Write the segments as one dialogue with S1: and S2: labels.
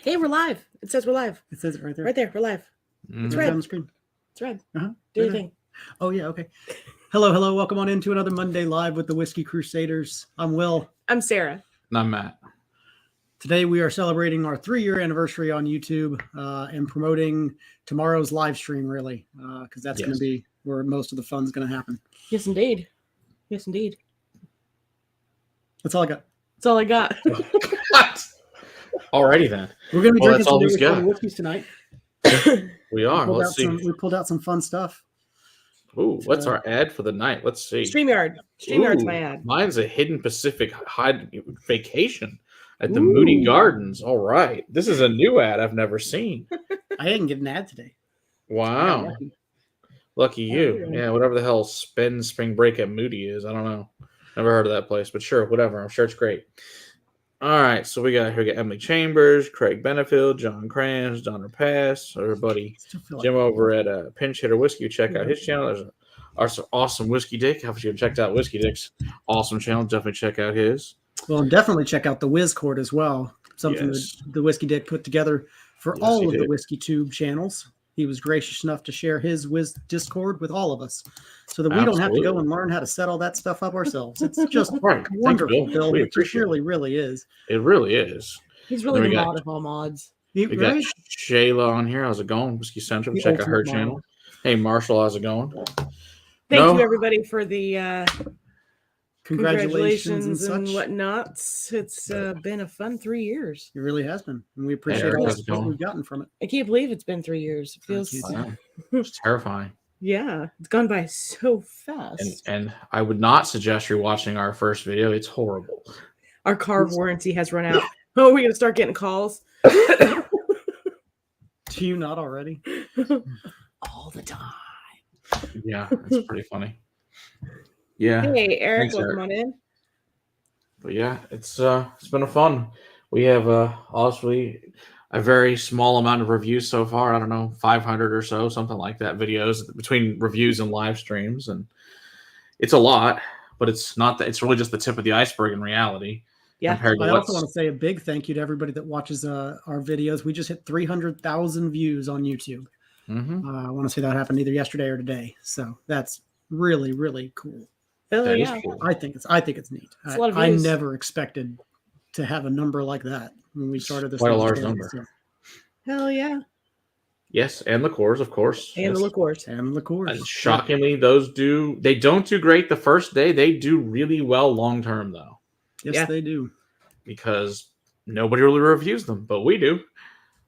S1: Hey, we're live. It says we're live.
S2: It says it right there.
S1: Right there. We're live.
S2: It's red on the screen.
S1: It's red.
S2: Uh-huh.
S1: Do your thing.
S2: Oh, yeah. Okay. Hello. Welcome on into another Monday Live with the Whiskey Crusaders. I'm Will.
S1: I'm Sarah.
S3: And I'm Matt.
S2: Today we are celebrating our 3-year anniversary on YouTube and promoting tomorrow's live stream, really, because that's going to be where most of the fun's going to happen.
S1: Yes, indeed. Yes, indeed.
S2: That's all I got.
S1: That's all I got.
S3: What? Alrighty then.
S2: We're going to be drinking some
S3: really
S2: fun whiskeys tonight.
S3: We are. Let's see.
S2: We pulled out some fun stuff.
S3: Ooh, what's our ad for the night? Let's see.
S1: StreamYard. StreamYard's my ad.
S3: Mine's a Hidden Pacific vacation at the Moody Gardens. All right. This is a new ad I've never seen.
S2: I didn't get an ad today.
S3: Wow. Lucky you. Yeah, whatever the hell spring break at Moody is. I don't know. Never heard of that place, but sure, whatever. I'm sure it's great. All right, so we got Emily Chambers, Craig Benefield, John Kranz, Donner Pass, our buddy Jim over at Pinch Hitter Whiskey. Check out his channel. There's our awesome Whiskey Dick. If you haven't checked out Whiskey Dick's awesome channel, definitely check out his.
S2: Well, and definitely check out the Whiz Court as well. Something that the Whiskey Dick put together for all of the Whiskey Tube channels. He was gracious enough to share his Discord with all of us so that we don't have to go and learn how to set all that stuff up ourselves. It's just wonderful, Bill. It really is.
S3: It really is.
S1: He's really the mod of all mods.
S3: We got Shayla on here. How's it going? Whiskey Central. Check out her channel. Hey, Marshall. How's it going?
S1: Thank you, everybody, for the
S2: congratulations
S1: and whatnot. It's been a fun 3 years.
S2: It really has been, and we appreciate all the support we've gotten from it.
S1: I can't believe it's been 3 years. It feels
S3: it's terrifying.
S1: Yeah, it's gone by so fast.
S3: And I would not suggest you're watching our first video. It's horrible.
S1: Our car warranty has run out. Oh, we're gonna start getting calls.
S2: Do you not already?
S1: All the time.
S3: Yeah, it's pretty funny. Yeah.
S1: Hey, Eric, welcome on in.
S3: But yeah, it's been a fun. We have obviously a very small amount of reviews so far. I don't know, 500 or so, something like that. Videos between reviews and live streams, and it's a lot, but it's not that. It's really just the tip of the iceberg in reality.
S2: Yeah. I also want to say a big thank you to everybody that watches our videos. We just hit 300,000 views on YouTube.
S3: Mm-hmm.
S2: I want to say that happened either yesterday or today. So that's really, really cool.
S1: That is
S3: cool.
S2: I think it's neat. I never expected to have a number like that when we started this.
S3: Quite a large number.
S2: So.
S1: Hell yeah.
S3: Yes, and liqueurs, of course.
S1: And the liqueurs.
S3: And shockingly, they don't do great the first day. They do really well long term, though.
S2: Yes, they do.
S3: Because nobody really reviews them, but we do.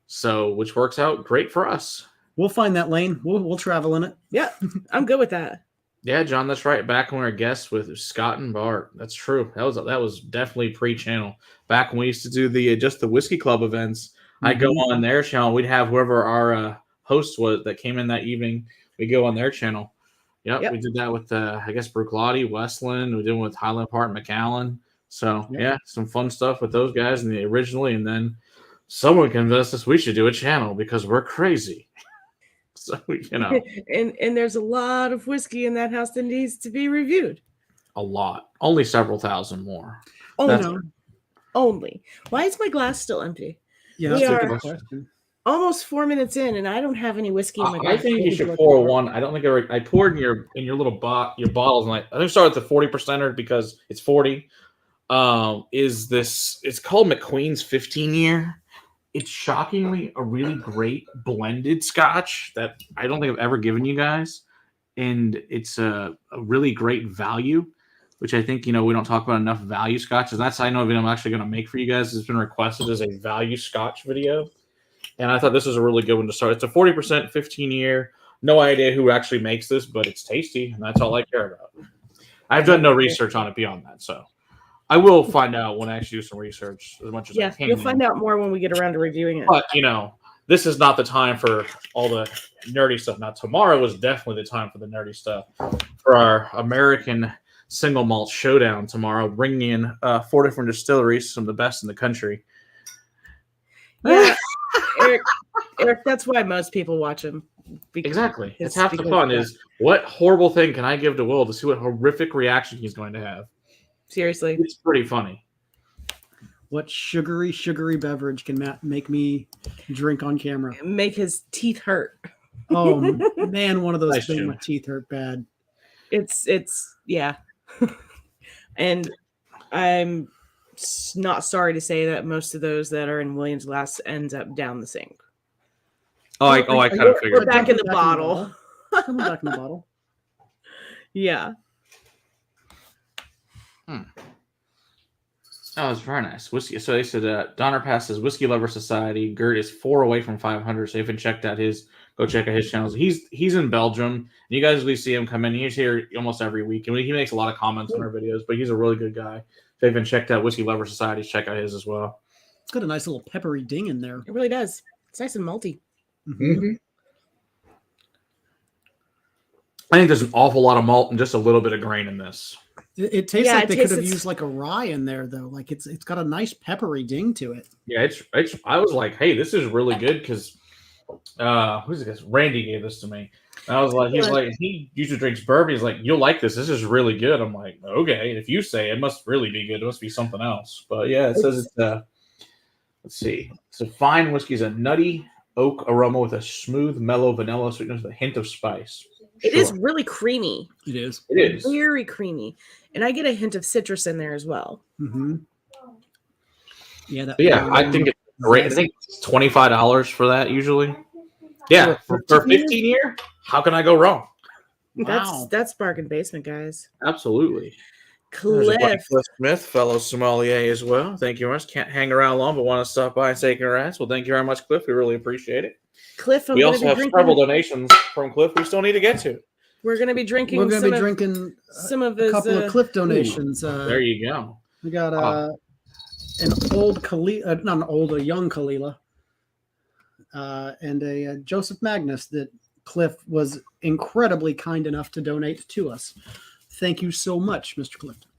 S3: So, which works out great for us.
S2: We'll find that lane. We'll travel in it.
S1: Yeah, I'm good with that.
S3: Yeah, John, that's right. Back when we were guests with Scott and Bart, that's true. That was definitely pre-channel. Back when we used to do the just the Whiskey Club events, I'd go on their channel. We'd have whoever our host was that came in that evening. We go on their channel. Yep, we did that with I guess Bruichladdich, Westland. We did it with Highland Park, McAllen. So some fun stuff with those guys originally, and then someone convinced us we should do a channel because we're crazy. So,
S1: and there's a lot of whiskey in that house that needs to be reviewed.
S3: A lot. Only several thousand more.
S1: Only. Why is my glass still empty?
S2: Yeah,
S1: we are almost 4 minutes in, and I don't have any whiskey in my glass.
S3: I think you should pour one. I don't think I poured in your little your bottles, and I think start at the 40%er because it's 40. It's called McQueen's 15-year. It's shockingly a really great blended scotch that I don't think I've ever given you guys. And it's a really great value, which I think, we don't talk about enough value scotches. That's, I know, I'm actually going to make for you guys. It's been requested as a value scotch video. And I thought this was a really good one to start. It's a 40% 15-year. No idea who actually makes this, but it's tasty. And that's all I care about. I've done no research on it beyond that. So I will find out when I actually do some research as much as I can.
S1: You'll find out more when we get around to reviewing it.
S3: But, this is not the time for all the nerdy stuff. Now, tomorrow is definitely the time for the nerdy stuff. For our American single malt showdown tomorrow, bringing in 4 different distilleries, some of the best in the country.
S1: Yeah, Eric, that's why most people watch them.
S3: Exactly. It's half the fun is what horrible thing can I give to Will to see what horrific reaction he's going to have.
S1: Seriously.
S3: It's pretty funny.
S2: What sugary beverage can make me drink on camera?
S1: Make his teeth hurt.
S2: Oh man, one of those
S3: Nice,
S2: made
S3: Jim.
S2: my teeth hurt bad.
S1: It's yeah. And I'm not sorry to say that most of those that are in Williams Glass ends up down the sink.
S3: I kind of figured.
S1: We're back in the bottle.
S2: Coming back in the bottle.
S1: Yeah.
S3: Oh, it's very nice. Whiskey. So they said Donner Pass says Whiskey Lover Society. Gert is 4 away from 500. So if you haven't checked out go check out his channels. He's in Belgium. And you guys usually see him come in. He's here almost every week. And he makes a lot of comments on our videos, but he's a really good guy. If you haven't checked out Whiskey Lover Society, check out his as well.
S2: It's got a nice little peppery ding in there.
S1: It really does. It's nice and malty.
S3: Mm-hmm. I think there's an awful lot of malt and just a little bit of grain in this.
S2: It tastes like they could have used like a rye in there though. Like it's got a nice peppery ding to it.
S3: Yeah, I was like, hey, this is really good because who's this? Randy gave this to me. And I was like, he usually drinks bourbon. He's like, you'll like this. This is really good. I'm like, okay, if you say it must really be good. It must be something else. But yeah, it says it's let's see. So fine whiskey is a nutty oak aroma with a smooth, mellow vanilla sweetness with a hint of spice.
S1: It is really creamy.
S2: It is.
S3: It is
S1: very creamy, and I get a hint of citrus in there as well.
S2: Mm-hmm. Yeah,
S3: I think it's great. I think it's $25 for that usually. Yeah, for 15 year, how can I go wrong?
S2: Wow.
S1: That's bargain basement, guys.
S3: Absolutely.
S1: Cliff
S3: Smith, fellow sommelier as well. Thank you very much. Can't hang around long, but want to stop by and say congrats. Well, thank you very much, Cliff. We really appreciate it.
S1: Cliff,
S3: we also have several donations from Cliff we still need to get to.
S1: We're going to be drinking. Some of his,
S2: a couple of Cliff donations.
S3: There you go.
S2: We got an old Kalila, not an old, a young Kalila, and a Joseph Magnus that Cliff was incredibly kind enough to donate to us. Thank you so much, Mr. Clifton.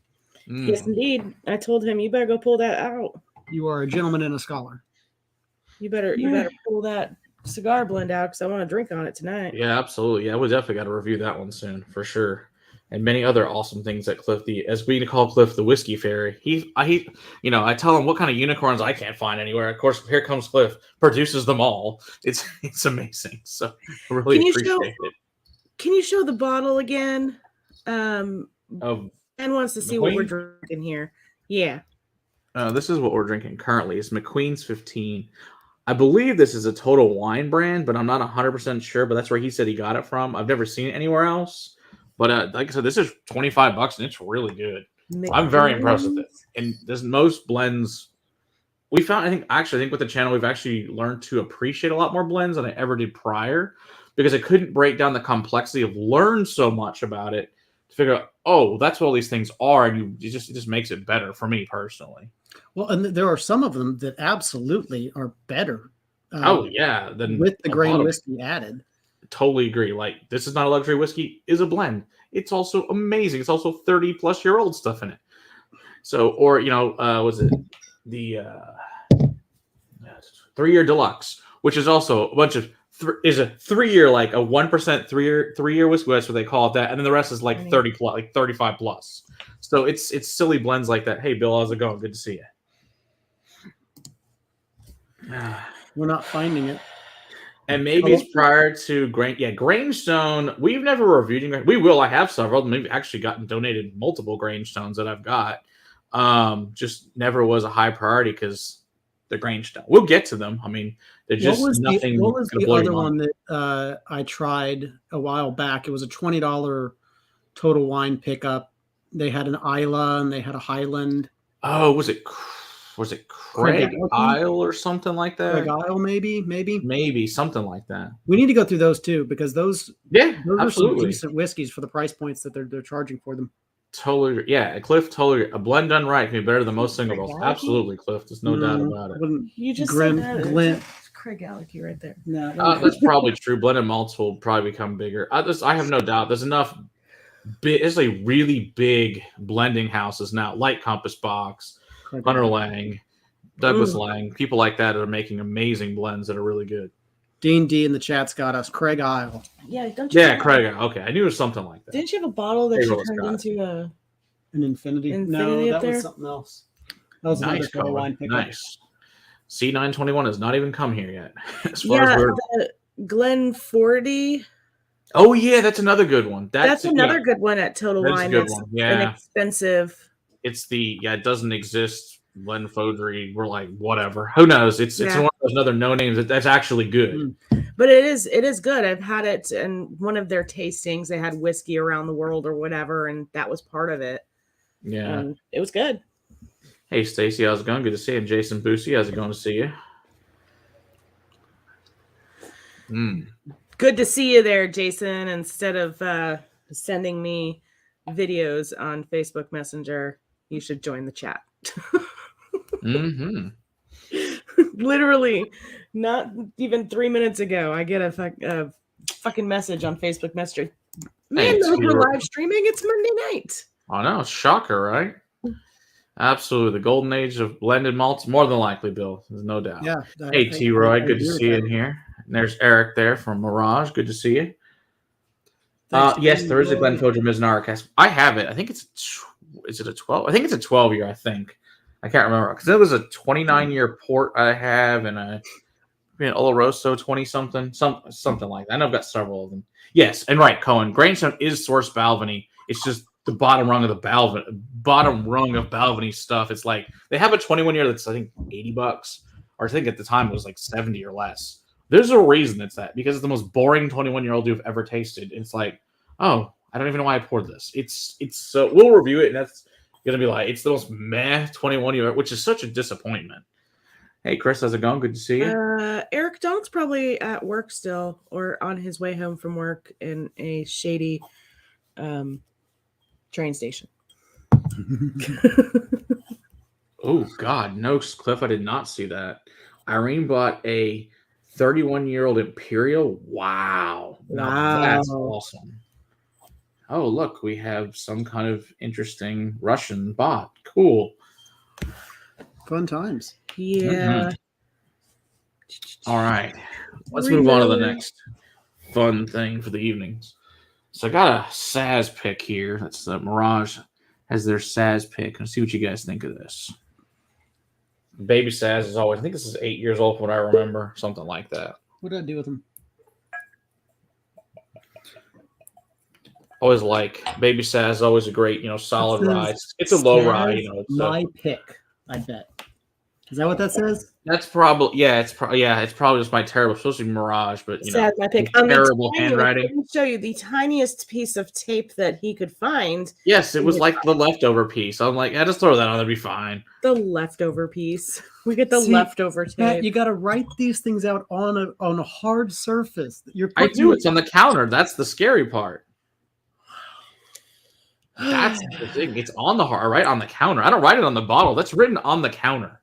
S1: Yes, indeed. I told him you better go pull that out.
S2: You are a gentleman and a scholar.
S1: You better pull that cigar blend out because I want to drink on it tonight.
S3: Yeah, absolutely. Yeah, we definitely got to review that one soon for sure. And many other awesome things that Cliff, as we call Cliff, the whiskey fairy. I tell him what kind of unicorns I can't find anywhere. Of course, here comes Cliff, produces them all. It's amazing. So I really appreciate it.
S1: Can you show the bottle again? Ben wants to see what we're drinking here. Yeah.
S3: This is what we're drinking currently. It's McQueen's 15. I believe this is a Total Wine brand, but I'm not 100% sure. But that's where he said he got it from. I've never seen it anywhere else. But like I said, this is $25 and it's really good. I'm very impressed with it. And there's most blends we found. I think with the channel, we've actually learned to appreciate a lot more blends than I ever did prior because I couldn't break down the complexity of learn so much about it to figure out, oh, that's what all these things are. And it just makes it better for me personally.
S2: Well, and there are some of them that absolutely are better.
S3: Than
S2: with the grain whiskey added.
S3: Totally agree. Like, this is not a luxury whiskey, is a blend. It's also amazing. It's also 30-plus-year-old stuff in it. So, or was it the 3-year deluxe, which is also a bunch of is a 3-year, like a 1% 3-year whiskey. That's what they call it. That, and then the rest is like 30 plus, like 35 plus. So it's silly blends like that. Hey, Bill, how's it going? Good to see you.
S2: We're not finding it.
S3: And maybe it's prior to Grainstone. We've never reviewed. We will. I have several. We've actually gotten donated multiple Grainstones that I've got. Just never was a high priority because they're Grainstone. We'll get to them. I mean, they're just nothing.
S2: What was the other one that I tried a while back? It was a $20 Total Wine pickup. They had an Isla and they had a Highland.
S3: Oh, was it Craig Isle or something like that?
S2: Craig Isle, maybe
S3: something like that.
S2: We need to go through those too because those
S3: absolutely
S2: are some decent whiskeys for the price points that they're charging for them.
S3: Totally, yeah. Cliff, totally. A blend done right can be better than most single malts. Absolutely, Cliff. There's no doubt about it.
S1: You just said that. Craig Alecky right there.
S2: No,
S3: that's probably true. Blended malts will probably become bigger. I have no doubt. There's enough. It's a really big blending houses now, like Compass Box, Hunter Lang, Douglas Lang, people like that are making amazing blends that are really good.
S2: Dean D in the chat's got us. Craig Isle.
S1: Yeah, don't you?
S3: Yeah, Craig Isle. Okay, I knew it was something like that.
S1: Didn't you have a bottle that you turned into
S2: an Infinity? No, that was something else. That was
S3: Nice,
S2: another wine pickup.
S3: Nice. C921 has not even come here yet. As far as we're...
S1: the Glen 40.
S3: Oh yeah, that's another good one.
S1: That's another good one at Total
S3: That's
S1: Wine.
S3: a good
S1: That's
S3: one. Yeah.
S1: inexpensive.
S3: It's it doesn't exist. Glenfodry, we're like, whatever. Who knows? It's one of those other no names that's actually good.
S1: But it is good. I've had it in one of their tastings. They had whiskey around the world or whatever, and that was part of it.
S3: Yeah.
S1: And it was good.
S3: Hey Stacy, how's it going? Good to see you. And Jason Boosie, how's it going to see you?
S1: Good to see you there, Jason. Instead of sending me videos on Facebook Messenger, you should join the chat. Literally, not even 3 minutes ago, I get a fucking message on Facebook Messenger. Man, we're live streaming. It's Monday night.
S3: I know, shocker, right? Absolutely, the golden age of blended malts, more than likely, Bill. There's no doubt.
S2: Yeah.
S3: Hey, T-Roy, good to see you in here. And there's Eric there from Mirage. Good to see you. Yes, there is a Glenfodry Mizunara cast. I have it. I think is it a 12? I think it's a 12-year, I think. I can't remember. Because it was a 29-year port I have and a Oloroso 20-something. Something like that. I know I've got several of them. Yes, and right, Cohen. Grainstone is sourced Balvenie. It's just the bottom rung of Balvenie stuff. It's like they have a 21-year that's, I think, $80. Or I think at the time it was like 70 or less. There's a reason it's that, because it's the most boring 21-year-old you've ever tasted. It's like, oh, I don't even know why I poured this. It's so we'll review it, and that's gonna be like, it's the most meh 21-year, which is such a disappointment. Hey, Chris, how's it going? Good to see you.
S1: Eric Donald's probably at work still, or on his way home from work in a shady train station.
S3: Oh God, no, Cliff, I did not see that. Irene bought a 31-year-old Imperial. Wow. That's awesome. Oh, look, we have some kind of interesting Russian bot. Cool.
S2: Fun times.
S1: Yeah.
S3: All right. Let's move on to the next fun thing for the evenings. So I got a Saz pick here. That's the Mirage has their Saz pick. Let's see what you guys think of this. Baby Saz is always, I think this is 8 years old from what I remember. Something like that.
S2: What did I do with him?
S3: Always like Baby Saz is always a great, solid rye. It's a low rye, It's
S2: my pick, I bet. Is that what that says?
S3: That's probably it's probably just my terrible, supposed to be Mirage, but
S1: Sad, my pick.
S3: Terrible handwriting.
S1: Let me show you the tiniest piece of tape that he could find.
S3: Yes, it was like the leftover piece. I'm like, just throw that on, that'd be fine.
S1: The leftover piece. We get the leftover tape.
S2: Matt, you got to write these things out on a hard surface.
S3: I do. It's on the counter. That's the scary part. That's the thing. It's on the right on the counter. I don't write it on the bottle. That's written on the counter.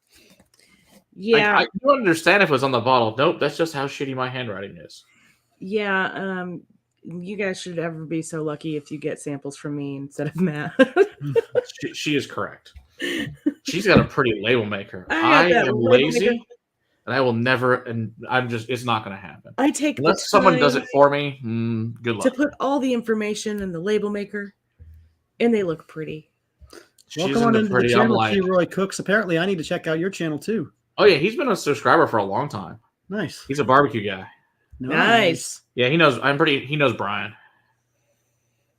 S1: Yeah,
S3: I don't understand if it was on the bottle. Nope, that's just how shitty my handwriting is.
S1: Yeah, you guys should ever be so lucky if you get samples from me instead of Matt.
S3: she is correct. She's got a pretty label maker.
S1: I
S3: am lazy, and I will never. And it's not going to happen.
S1: I take
S3: unless someone does it for me. Good luck.
S1: To put all the information in the label maker, and they look pretty.
S2: Welcome on into the channel, T-Roy Cooks. Apparently, I need to check out your channel too.
S3: Oh yeah, he's been a subscriber for a long time.
S2: Nice.
S3: He's a barbecue guy.
S1: Nice.
S3: Yeah, he knows. He knows Brian.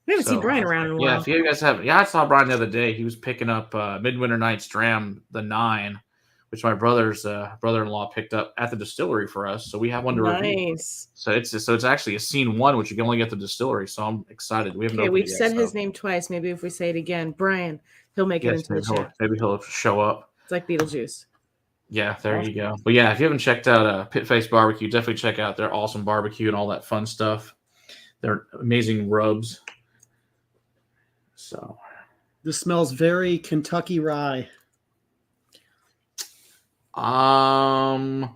S1: We haven't seen Brian around in a while.
S3: Yeah, if you guys haven't. Yeah, I saw Brian the other day. He was picking up Midwinter Night's Dram, the 9, which my brother's brother-in-law picked up at the distillery for us. So we have one to review.
S1: Nice.
S3: So it's actually a scene 1, which you can only get at the distillery. So I'm excited. We haven't.
S1: Okay, we've said his name twice. Maybe if we say it again, Brian, he'll make it into the chat.
S3: Maybe he'll show up.
S1: It's like Beetlejuice.
S3: Yeah, there you go. But yeah, if you haven't checked out Pit Face Barbecue, definitely check out their awesome barbecue and all that fun stuff. They're amazing rubs. So
S2: this smells very Kentucky rye.
S3: I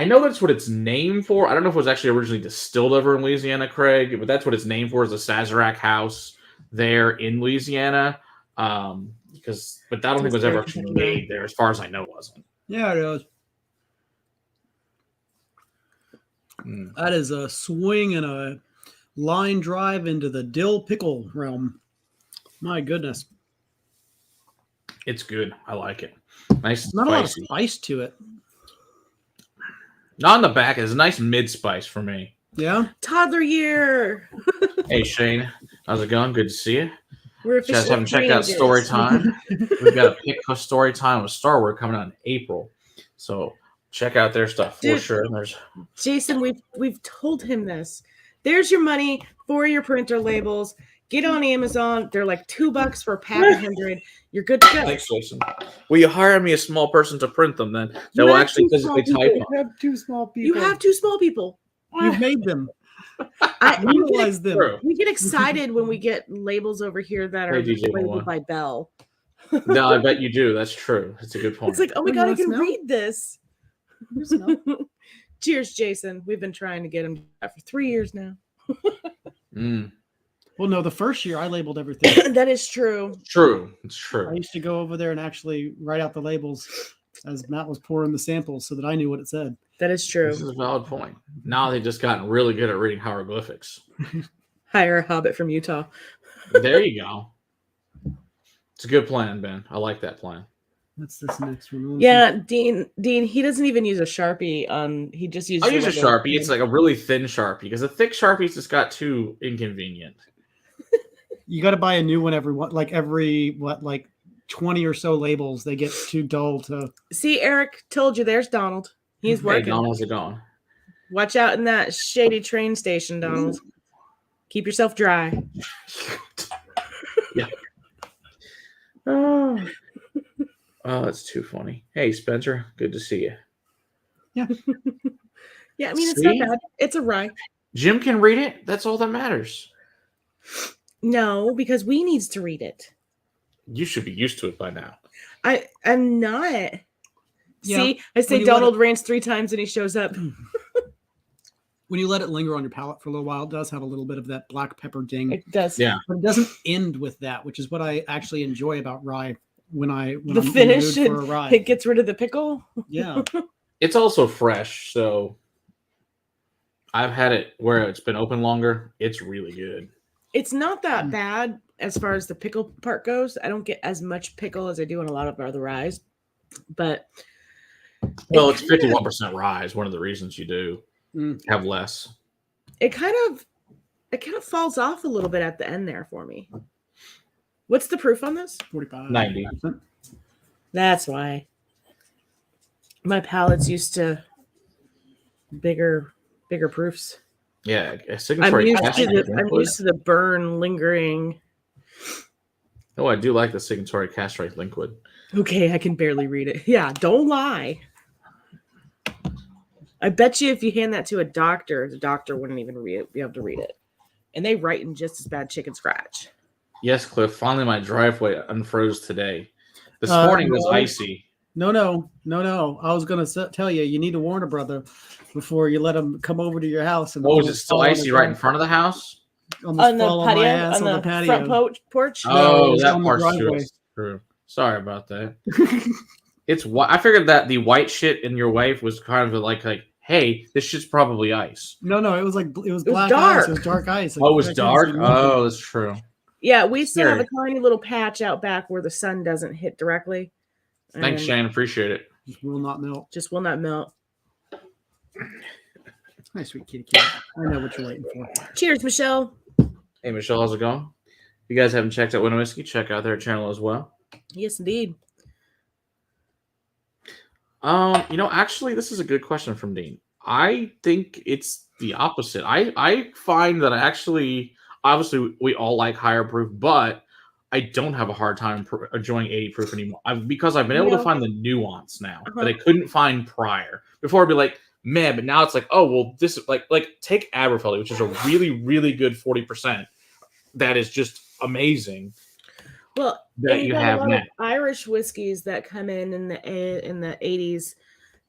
S3: know that's what it's named for. I don't know if it was actually originally distilled over in Louisiana, Craig, but that's what it's named for, is the Sazerac House there in Louisiana. But I don't think it was ever actually made there, as far as I know, it wasn't.
S2: Yeah, it is. That is a swing and a line drive into the dill pickle realm. My goodness.
S3: It's good. I like it. Nice,
S2: Not a lot of
S3: spicy.
S2: spice to it.
S3: Not on the back. It's a nice mid spice for me.
S2: Yeah.
S1: Toddler year.
S3: Hey Shane, how's it going? Good to see you.
S1: We're
S3: You guys
S1: officially
S3: haven't checked out
S1: teenagers.
S3: Story Time. We've got a pick story time with Star Wars coming out in April, so check out their stuff for
S1: Dude.
S3: sure. There's
S1: Jason, we've told him this. There's your money for your printer labels. Get on Amazon. They're like $2 for a pack of 100. You're good to go.
S3: thanks, Jason. Will you hire me a small person to print them then? That will actually physically type them.
S2: You have 2 small people.
S1: You have 2 small people.
S2: You've made them.
S1: We
S2: Utilize them.
S3: True.
S1: get excited when we get labels over here that are
S3: Hey, DJ
S1: labeled
S3: One.
S1: by Bell.
S3: No, I bet you do. That's true. That's a good point.
S1: It's like, oh my
S2: You
S1: god, I
S2: wanna
S1: can
S2: smell?
S1: read this.
S2: You smell.
S1: Cheers, Jason. We've been trying to get him for 3 years now.
S3: Mm,
S2: Well, no, the first year I labeled everything.
S1: That is true.
S3: true. It's
S2: I
S3: true.
S2: used to go over there and actually write out the labels as Matt was pouring the samples so that I knew what it said.
S1: That is true.
S3: This is a valid point. Now they've just gotten really good at reading hieroglyphics.
S1: Hire a hobbit from Utah.
S3: There you go. It's a good plan, Ben. I like that plan.
S2: What's this next one?
S1: Yeah, Dean, he doesn't even use a Sharpie on. He just uses.
S3: I use a
S1: regular
S3: Sharpie. It's like a really thin Sharpie because a thick Sharpie's just got too inconvenient.
S2: You got to buy a new one every 20 or so labels. They get too dull to.
S1: See, Eric told you. There's Donald. He's
S3: Hey,
S1: working.
S3: Don, how's it going?
S1: Watch out in that shady train station, Donald. Keep yourself dry.
S3: Yeah.
S1: Oh,
S3: Oh, that's too funny. Hey, Spencer. Good to see you.
S1: yeah. I mean, it's
S3: See?
S1: not bad. It's a rye.
S3: Jim can read it. That's all that matters.
S1: No, because we needs to read it.
S3: You should be used to it by now.
S1: I'm not.
S2: Yeah,
S1: See, I say
S2: when you let
S1: Donald rants 3 times and he shows up.
S2: When you let it linger on your palate for a little while, it does have a little bit of that black pepper ding.
S1: It does.
S3: Yeah.
S2: But it doesn't end with that, which is what I actually enjoy about rye. When
S1: The
S2: I'm in the
S1: finish,
S2: mood for a rye.
S1: it gets rid of the pickle.
S2: Yeah.
S3: It's also fresh, so I've had it where it's been open longer. It's really good.
S1: It's not that bad as far as the pickle part goes. I don't get as much pickle as I do in a lot of other ryes, but
S3: Well, it's 51% rye is one of the reasons you do have less.
S1: it kind of falls off a little bit at the end there for me. What's the proof on this?
S2: 45.
S3: 90.
S1: That's why my palate's used to bigger proofs.
S3: Yeah, a
S1: I'm
S3: signatory
S1: used
S3: cash
S1: to
S3: rate
S1: the
S3: liquid.
S1: burn lingering.
S3: Oh, I do like the signatory cash rate liquid.
S1: Okay, I can barely read it. Yeah, don't lie. I bet you if you hand that to a doctor, the doctor wouldn't even be able to read it. And they write in just as bad chicken scratch.
S3: Yes, Cliff. Finally, my driveway unfroze today. This morning was
S2: no.
S3: icy.
S2: No. I was going to tell you, you need to warn a brother before you let him come over to your house. And
S3: What was it? Still icy right in front of the house?
S1: On the patio, on the
S2: patio.
S1: front porch.
S3: Oh,
S2: it's
S3: that
S2: on the
S3: part's
S2: driveway.
S3: true. Sorry about that. It's what I figured that the white shit in your wave was kind of like, hey, this shit's probably ice.
S2: No, it was black
S1: dark.
S2: ice. It was dark ice.
S3: Oh, it was
S2: I couldn't
S3: dark.
S2: see nothing.
S3: Oh, that's true.
S1: Yeah, we still have a
S3: Scary.
S1: tiny little patch out back where the sun doesn't hit directly.
S3: Thanks,
S1: and
S3: Shane. Appreciate it.
S2: Just will not melt.
S1: Just will not melt.
S2: Hi, sweet kitty cat. I know what you're waiting for.
S1: Cheers, Michelle.
S3: Hey, Michelle, how's it going? If you guys haven't checked out Winter Whiskey, check out their channel as well.
S1: Yes, indeed.
S3: Actually, this is a good question from Dean. I think it's the opposite. I find that obviously we all like higher proof, but I don't have a hard time enjoying 80 proof anymore. Because I've been able to find the nuance now that I couldn't find prior. Before I'd be like, man, but now it's like, oh, well, this is like take Aberfeldy, which is a really, really good 40%. That is just amazing.
S1: Well,
S3: that you have
S1: a lot
S3: now.
S1: of Irish whiskeys that come in the 80s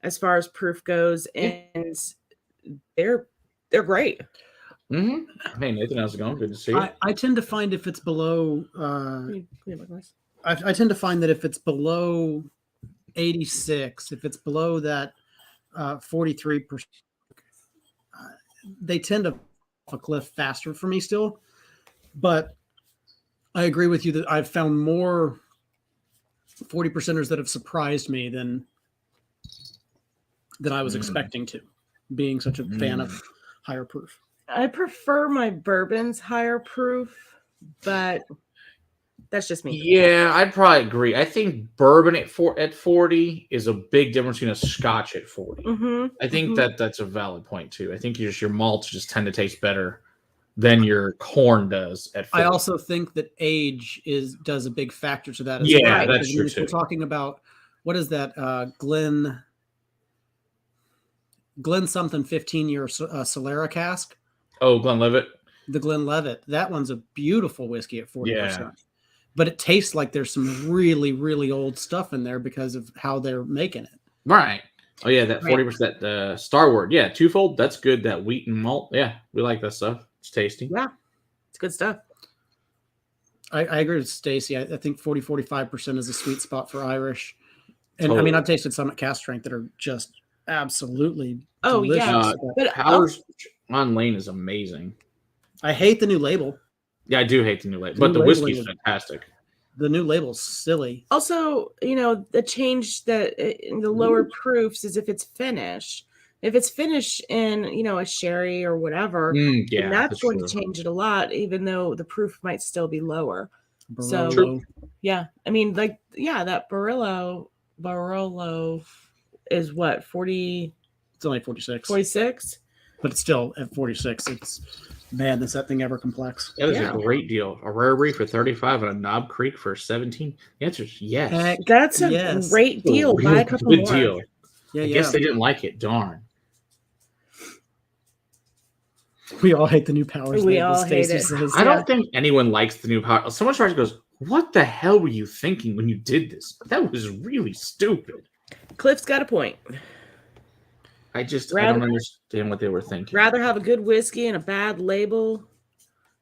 S1: as far as proof goes, and they're great.
S3: Mm-hmm. Hey, Nathan, how's it going? Good to see you.
S2: I tend to find if it's below, I tend to find that if it's below 86, if it's below that 43%, they tend to off a cliff faster for me still. But I agree with you that I've found more 40%ers that have surprised me than I was expecting to, being such a fan of higher proof.
S1: I prefer my bourbons higher proof, but that's just me.
S3: Yeah, I'd probably agree. I think bourbon at 40 is a big difference between a Scotch at 40. I think that's a valid point too. I think your malts just tend to taste better than your corn does at 40.
S2: I also think that age does a big factor to that as
S3: well.
S2: Yeah,
S3: that's true
S2: if
S3: too.
S2: We're talking about what is that Glen something 15-year Solera cask.
S3: Oh, Glenlivet.
S2: The Glenlivet. That one's a beautiful whiskey at 40%. Yeah. But it tastes like there's some really, really old stuff in there because of how they're making it.
S3: Right. Oh, yeah, that 40%, Starward. Yeah, twofold. That's good. That wheat and malt. Yeah, we like that stuff. It's tasty.
S1: Yeah, it's good stuff.
S2: I agree with Stacy. I think 40-45% is a sweet spot for Irish. And totally. I mean, I've tasted some at cast strength that are just absolutely delicious.
S1: Yeah.
S3: But Powers on Lane is amazing.
S2: I hate the new label.
S3: Yeah, I do hate the new label, but the whiskey's fantastic.
S2: The new label's silly.
S1: Also, the change that in the lower proofs is if it's finished. If it's finished in, a sherry or whatever, then that's going to change it a lot, even though the proof might still be lower.
S2: Barolo.
S1: So, yeah. I mean, that Barolo is what, 40?
S2: It's only 46.
S1: 46?
S2: But it's still at 46. It's man, is that thing ever complex?
S3: That is a great deal. A Rare Breed for 35 and a Knob Creek for 17. The answer is yes.
S1: That's a great deal. Buy a couple more. Good deal.
S3: I guess they didn't like it. Darn.
S2: We all hate the new Powers.
S1: We all hate it.
S3: I don't think anyone likes the new Power. Someone tries to goes, "What the hell were you thinking when you did this? That was really stupid."
S1: Cliff's got a point.
S3: I don't understand what they were thinking.
S1: Rather have a good whiskey and a bad label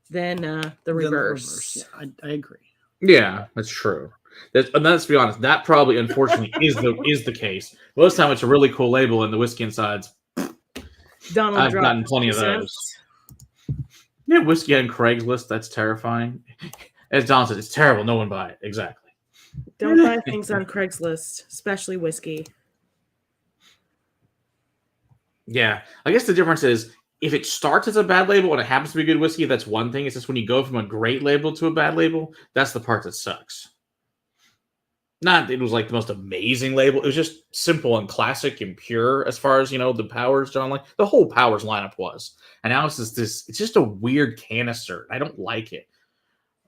S1: than the reverse.
S2: Yeah, I agree.
S3: Yeah, that's true. And let's be honest, that probably unfortunately is the case. Most of the time, it's a really cool label, and the whiskey inside's. I've gotten plenty of those. Yeah, whiskey on Craigslist. That's terrifying. As Don said, it's terrible. No one buy it. Exactly.
S1: Don't buy things on Craigslist, especially whiskey.
S3: Yeah, I guess the difference is if it starts as a bad label and it happens to be good whiskey, that's one thing. It's just when you go from a great label to a bad label, that's the part that sucks. Not that it was like the most amazing label. It was just simple and classic and pure as far as, the Powers, John, like the whole Powers lineup was. And now it's just a weird canister. I don't like it.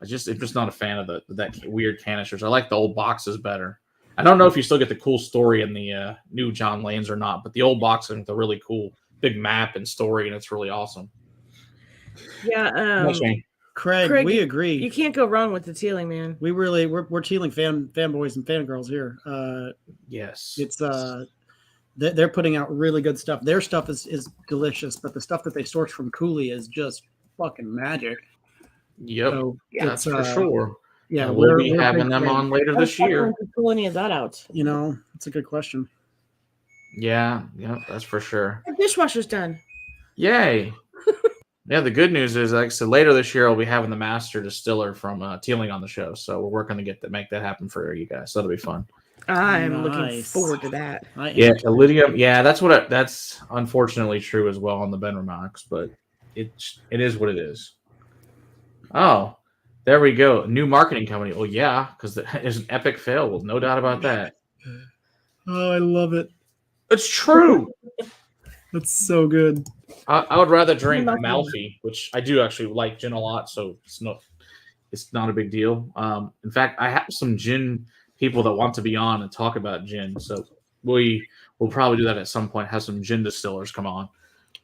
S3: I'm just not a fan of that weird canisters. I like the old boxes better. I don't know if you still get the cool story in the new John Lanes or not, but the old box is the really cool big map and story, and it's really awesome.
S1: Yeah,
S2: Craig, we agree.
S1: You can't go wrong with the Teeling, man.
S2: We're Teeling fanboys and fangirls here.
S3: Yes,
S2: it's they're putting out really good stuff. Their stuff is delicious, but the stuff that they source from Cooley is just fucking magic.
S3: Yep,
S2: so
S3: that's for sure.
S2: Yeah,
S3: we'll be having them on later this year.
S1: Pull any of that out?
S2: It's a good question.
S3: Yeah, that's for sure.
S1: The dishwasher's done.
S3: Yay! Yeah, the good news is, like I said, later this year we'll be having the master distiller from Teeling on the show, so we're working to make that happen for you guys. So that'll be fun.
S1: I'm looking forward to that.
S3: Yeah, Elydium. Yeah, that's unfortunately true as well on the Benramax, but it is what it is. Oh. There we go. New marketing company. Well, yeah, because there's an epic fail. Well, no doubt about that.
S2: Oh, I love it.
S3: It's true.
S2: That's so good.
S3: I would rather drink Malfi, which I do actually like gin a lot, so it's not a big deal. In fact, I have some gin people that want to be on and talk about gin, so we'll probably do that at some point. Have some gin distillers come on.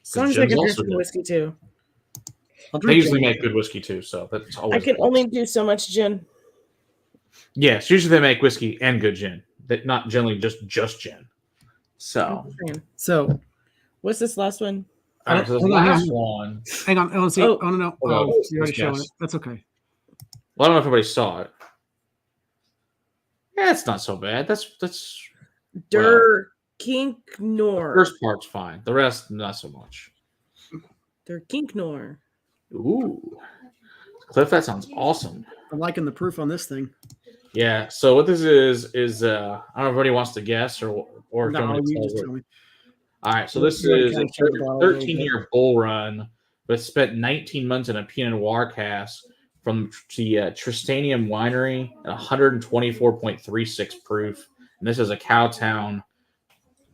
S1: Sounds like a different whiskey too.
S3: They usually make good whiskey too, so that's always.
S1: I can only do so much gin.
S3: Yes, usually they make whiskey and good gin. That not generally just gin. So
S1: what's this last one?
S3: All right, so this last one.
S2: Hang on, let's see. Oh no, you already showed it. That's okay.
S3: Well, I don't know if everybody saw it. Yeah, it's not so bad. That's
S1: Der Kinknor.
S3: The first part's fine. The rest, not so much.
S1: Der Kinknor.
S3: Ooh. Cliff, that sounds awesome.
S2: I'm liking the proof on this thing.
S3: Yeah. So what this is I don't know if anybody wants to guess or if
S2: No,
S3: you
S2: you just tell me.
S3: All right. So
S2: You
S3: this
S2: already
S3: is
S2: kind
S3: a
S2: of showed the bottle a little bit.
S3: 13-year bull run, but spent 19 months in a Pinot Noir cask from the Tristanium Winery at 124.36 proof. And this is a Cowtown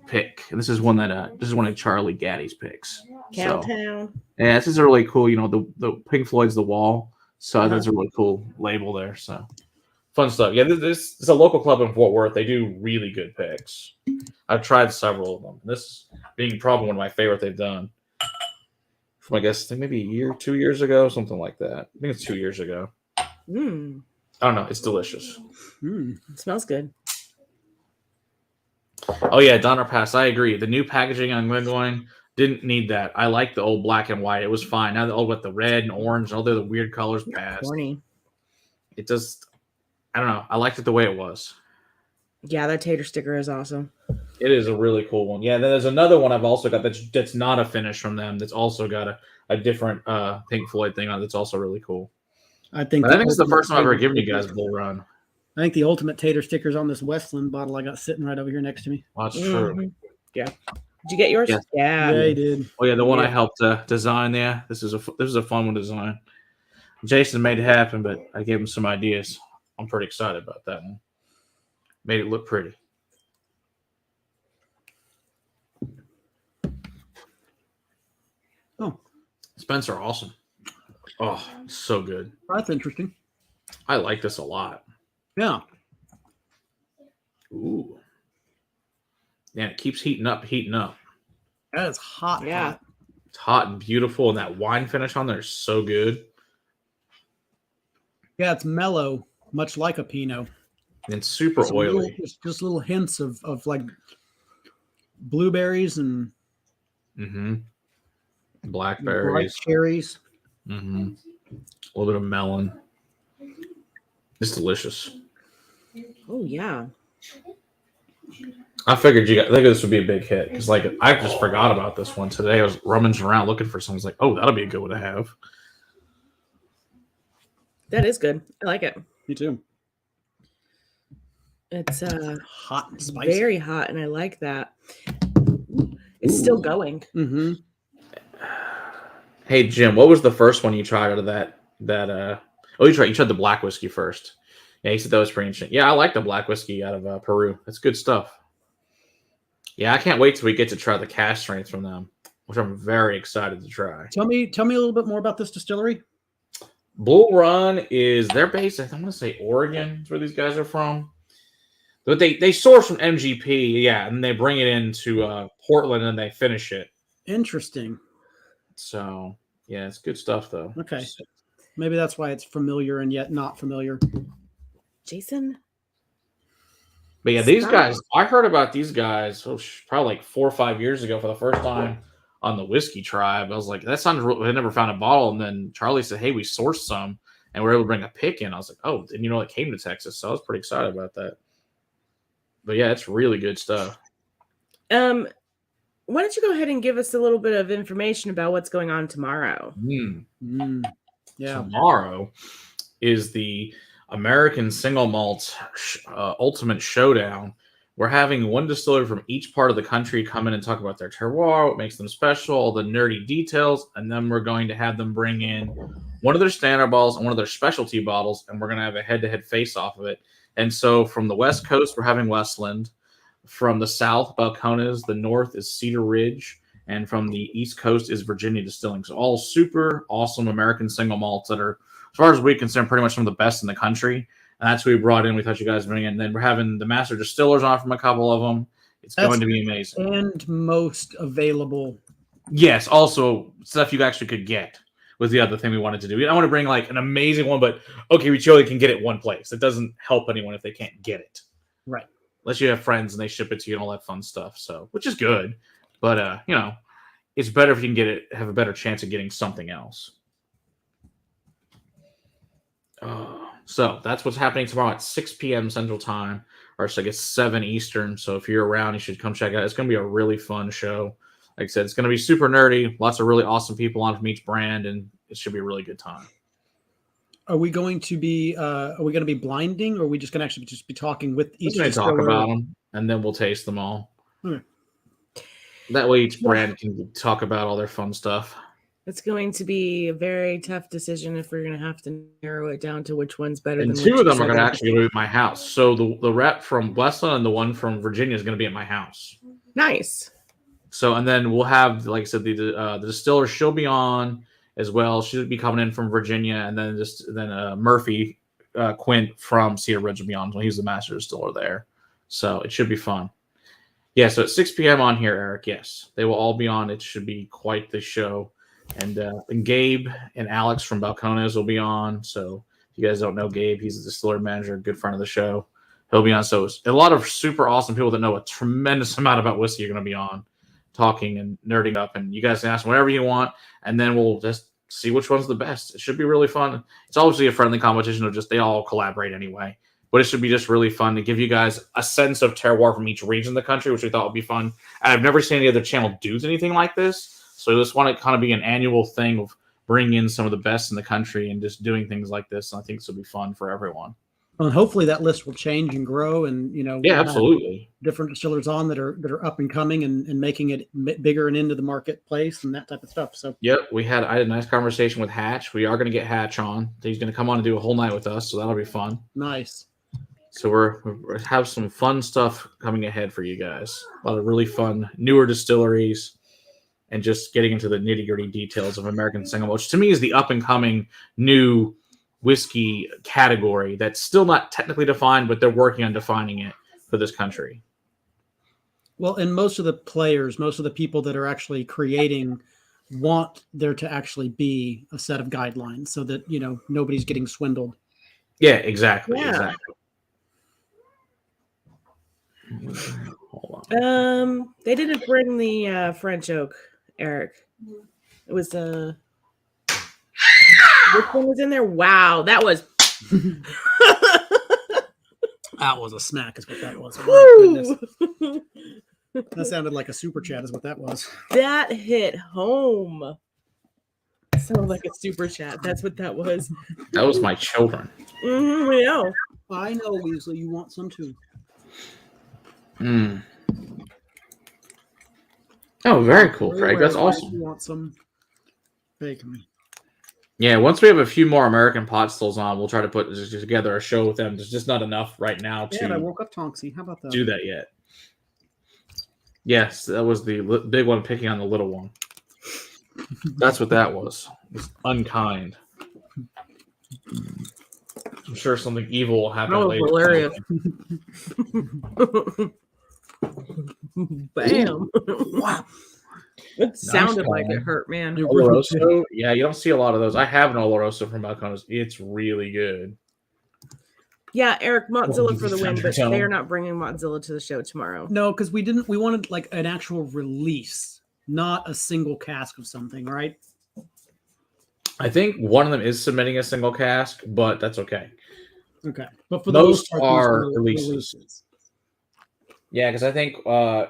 S3: pick. And this is one of Charlie Gaddy's picks.
S1: Cowtown.
S3: So, yeah, this is a really cool. You know, the Pink Floyd's The Wall. So that's a really cool label there. So fun stuff. Yeah, this is a local club in Fort Worth. They do really good picks. I've tried several of them. This being probably one of my favorite they've done. From I guess maybe a year, 2 years ago, something like that. I think it's 2 years ago. I don't know. It's delicious.
S1: It smells good.
S3: Oh yeah, Donner Pass. I agree. The new packaging on Glengoyne didn't need that. I like the old black and white. It was fine. Now the old with the red and orange and all the other weird colors passed.
S1: Corny.
S3: It just, I don't know. I liked it the way it was.
S1: Yeah, that tater sticker is awesome.
S3: It is a really cool one. Yeah, then there's another one I've also got that's not a finish from them. That's also got a different Pink Floyd thing on it. That's also really cool.
S2: I think
S3: it's the first time I've ever given you guys Bull Run.
S2: I think the ultimate tater sticker's on this Westland bottle I got sitting right over here next to me.
S3: Well, that's true.
S1: Yeah. Did you get yours?
S2: Yeah, he did.
S3: Oh yeah, the one I helped design there. This is a fun one to design. Jason made it happen, but I gave him some ideas. I'm pretty excited about that one. Made it look pretty.
S2: Oh,
S3: Spencer, awesome. Oh, so good.
S2: That's interesting.
S3: I like this a lot.
S2: Yeah.
S3: Ooh. Yeah, it keeps heating up.
S2: That is hot.
S1: Yeah.
S2: Hot.
S3: It's hot and beautiful, and that wine finish on there is so good.
S2: Yeah, it's mellow, much like a Pinot.
S3: And super oily.
S2: Just little hints of like blueberries and
S3: blackberries,
S2: bright cherries.
S3: A little bit of melon. It's delicious.
S1: Oh yeah.
S3: I figured this would be a big hit because, like, I just forgot about this one today. I was rummaging around looking for something. I was like, oh, that'll be a good one to have.
S1: That is good. I like it.
S2: Me too.
S1: It's
S2: hot and spicy.
S3: Mm-hmm.
S1: Very hot, and I like that. It's still going.
S3: Hey Jim, what was the first one you tried out of that? You tried the black whiskey first. Yeah, he said that was pretty interesting. Yeah, I like the black whiskey out of Peru. That's good stuff. Yeah, I can't wait till we get to try the cask strength from them, which I'm very excited to try.
S2: Tell me a little bit more about this distillery.
S3: Bull Run they're based, I want to say Oregon is where these guys are from. But they source from MGP, yeah, and they bring it into Portland and they finish it.
S2: Interesting.
S3: So, yeah, it's good stuff, though.
S2: Okay. Maybe that's why it's familiar and yet not familiar.
S1: Jason?
S3: But yeah, these guys, I heard about these guys probably like 4 or 5 years ago for the first time on the Whiskey Tribe. I was like, that sounds real. I never found a bottle. And then Charlie said, hey, we sourced some and we were able to bring a pick in. I was like, oh, and it came to Texas. So I was pretty excited about that. But yeah, it's really good stuff.
S1: Why don't you go ahead and give us a little bit of information about what's going on tomorrow?
S2: Yeah.
S3: Tomorrow is the American Single Malt Ultimate Showdown. We're having one distiller from each part of the country come in and talk about their terroir, what makes them special, all the nerdy details, and then we're going to have them bring in one of their standard bottles and one of their specialty bottles, and we're going to have a head-to-head face-off of it. And so from the West Coast, we're having Westland. From the South, Balcones. The North is Cedar Ridge. And from the East Coast is Virginia Distilling. So all super awesome American single malts that are, as far as we're concerned, pretty much some of the best in the country. And that's who we brought in. We thought you guys would bring in. And then we're having the master distillers on from a couple of them. It's going to be amazing.
S2: And most available.
S3: Yes, also stuff you actually could get was the other thing we wanted to do. We don't want to bring like an amazing one, but okay, we only can get it one place. It doesn't help anyone if they can't get it.
S2: Right.
S3: Unless you have friends and they ship it to you and all that fun stuff. So, which is good. But, it's better if you can have a better chance of getting something else. So that's what's happening tomorrow at 6 p.m. Central Time, or so I guess 7 Eastern. So if you're around, you should come check it out. It's going to be a really fun show. Like I said, it's going to be super nerdy. Lots of really awesome people on from each brand, and it should be a really good time.
S2: Are we going to be blinding, or are we just going to actually just be talking with each
S3: distiller? Talk about them, and then we'll taste them all.
S2: Okay.
S3: That way each brand can talk about all their fun stuff.
S1: It's going to be a very tough decision if we're going to have to narrow it down to which one's better.
S3: And two of them are going to actually be at my house. So the rep from Westland and the one from Virginia is going to be at my house.
S1: Nice.
S3: So, and then we'll have, like I said, the distiller, she'll be on as well. She'll be coming in from Virginia, and then Murphy Quint from Cedar Ridge will be on. He's the master distiller there. So it should be fun. Yeah, so at 6 p.m. on here, Eric, yes. They will all be on. It should be quite the show. And Gabe and Alex from Balcones will be on. So if you guys don't know Gabe, he's the distiller manager, good friend of the show. He'll be on. So a lot of super awesome people that know a tremendous amount about whiskey are going to be on, talking and nerding up. And you guys can ask whatever you want, and then we'll just see which one's the best. It should be really fun. It's obviously a friendly competition of just they all collaborate anyway. But it should be just really fun to give you guys a sense of terroir from each region of the country, which we thought would be fun. And I've never seen any other channel do anything like this. So I just want to kind of be an annual thing of bringing in some of the best in the country and just doing things like this. And I think this will be fun for everyone.
S2: Well, and hopefully that list will change and grow, and
S3: yeah, absolutely,
S2: different distillers on that are up and coming and making it bigger and into the marketplace and that type of stuff. So
S3: yep, I had a nice conversation with Hatch. We are going to get Hatch on. He's going to come on and do a whole night with us, so that'll be fun.
S2: Nice.
S3: So we're have some fun stuff coming ahead for you guys. A lot of really fun newer distilleries, and just getting into the nitty-gritty details of American single, which to me is the up-and-coming new whiskey category that's still not technically defined, but they're working on defining it for this country.
S2: Well, and most of the players, most of the people that are actually creating want there to actually be a set of guidelines so that, nobody's getting swindled.
S3: Yeah, exactly.
S1: Yeah.
S3: Exactly.
S1: Hold on. They didn't bring the French oak, Eric. It was which one was in there? Wow, that was
S2: that was a smack, is what that was. Oh, my goodness. That sounded like a super chat, is what that was.
S1: That hit home. That sounded like a super chat. That's what that was.
S3: That was my children.
S1: We know.
S2: I know, Weasley. You want some too.
S3: Oh, very cool, Craig. That's awesome.
S2: You want some bacon?
S3: Yeah, once we have a few more American pot stills on, we'll try to put together a show with them. There's just not enough right now to
S2: I woke up Tonksy. How about that?
S3: Do that yet. Yes, that was the big one picking on the little one. That's what that was. It was unkind. I'm sure something evil will happen later.
S1: Hilarious. Bam.
S2: Wow.
S1: It sounded like it hurt, man.
S3: Oloroso? Yeah, you don't see a lot of those. I have an Oloroso from Balcones. It's really good.
S1: Yeah, Eric, Mozilla for the win, but they are not bringing Mozilla to the show tomorrow.
S2: No, because we wanted like an actual release, not a single cask of something, right?
S3: I think one of them is submitting a single cask, but that's okay.
S2: Okay. But for
S3: those are releases. Yeah, because I think I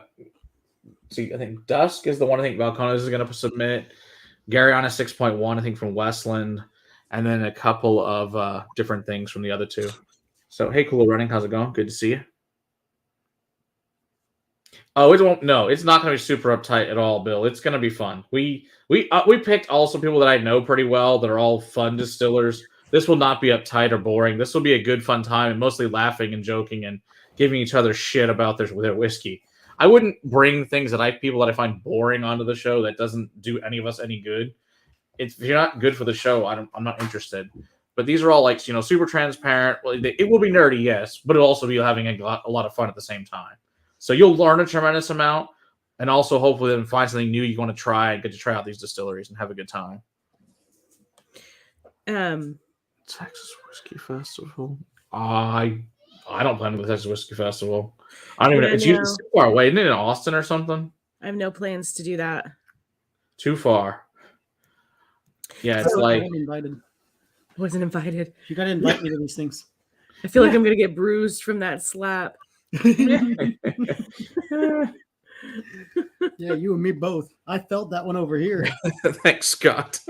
S3: think Dusk is the one I think Balcones is going to submit. Garyana 6.1, I think, from Westland, and then a couple of different things from the other two. So, hey, Cool Running, how's it going? Good to see you. Oh, it won't. No, it's not going to be super uptight at all, Bill. It's going to be fun. We picked also people that I know pretty well that are all fun distillers. This will not be uptight or boring. This will be a good, fun time, and mostly laughing and joking and giving each other shit about their whiskey. I wouldn't bring things people that I find boring onto the show. That doesn't do any of us any good. If you're not good for the show, I'm not interested. But these are all like, super transparent. Well, it will be nerdy, yes, but it'll also be having a lot of fun at the same time. So you'll learn a tremendous amount, and also hopefully then find something new you want to try and get to try out these distilleries and have a good time. Texas Whiskey Festival. I don't plan to go to the Texas Whiskey Festival. I don't even know. It's usually too far away. Isn't it in Austin or something?
S1: I have no plans to do that.
S3: Too far. Yeah, it's like...
S1: I wasn't invited.
S2: You got to invite me to these things.
S1: I feel like I'm going to get bruised from that slap.
S2: Yeah, you and me both. I felt that one over here.
S3: Thanks, Scott.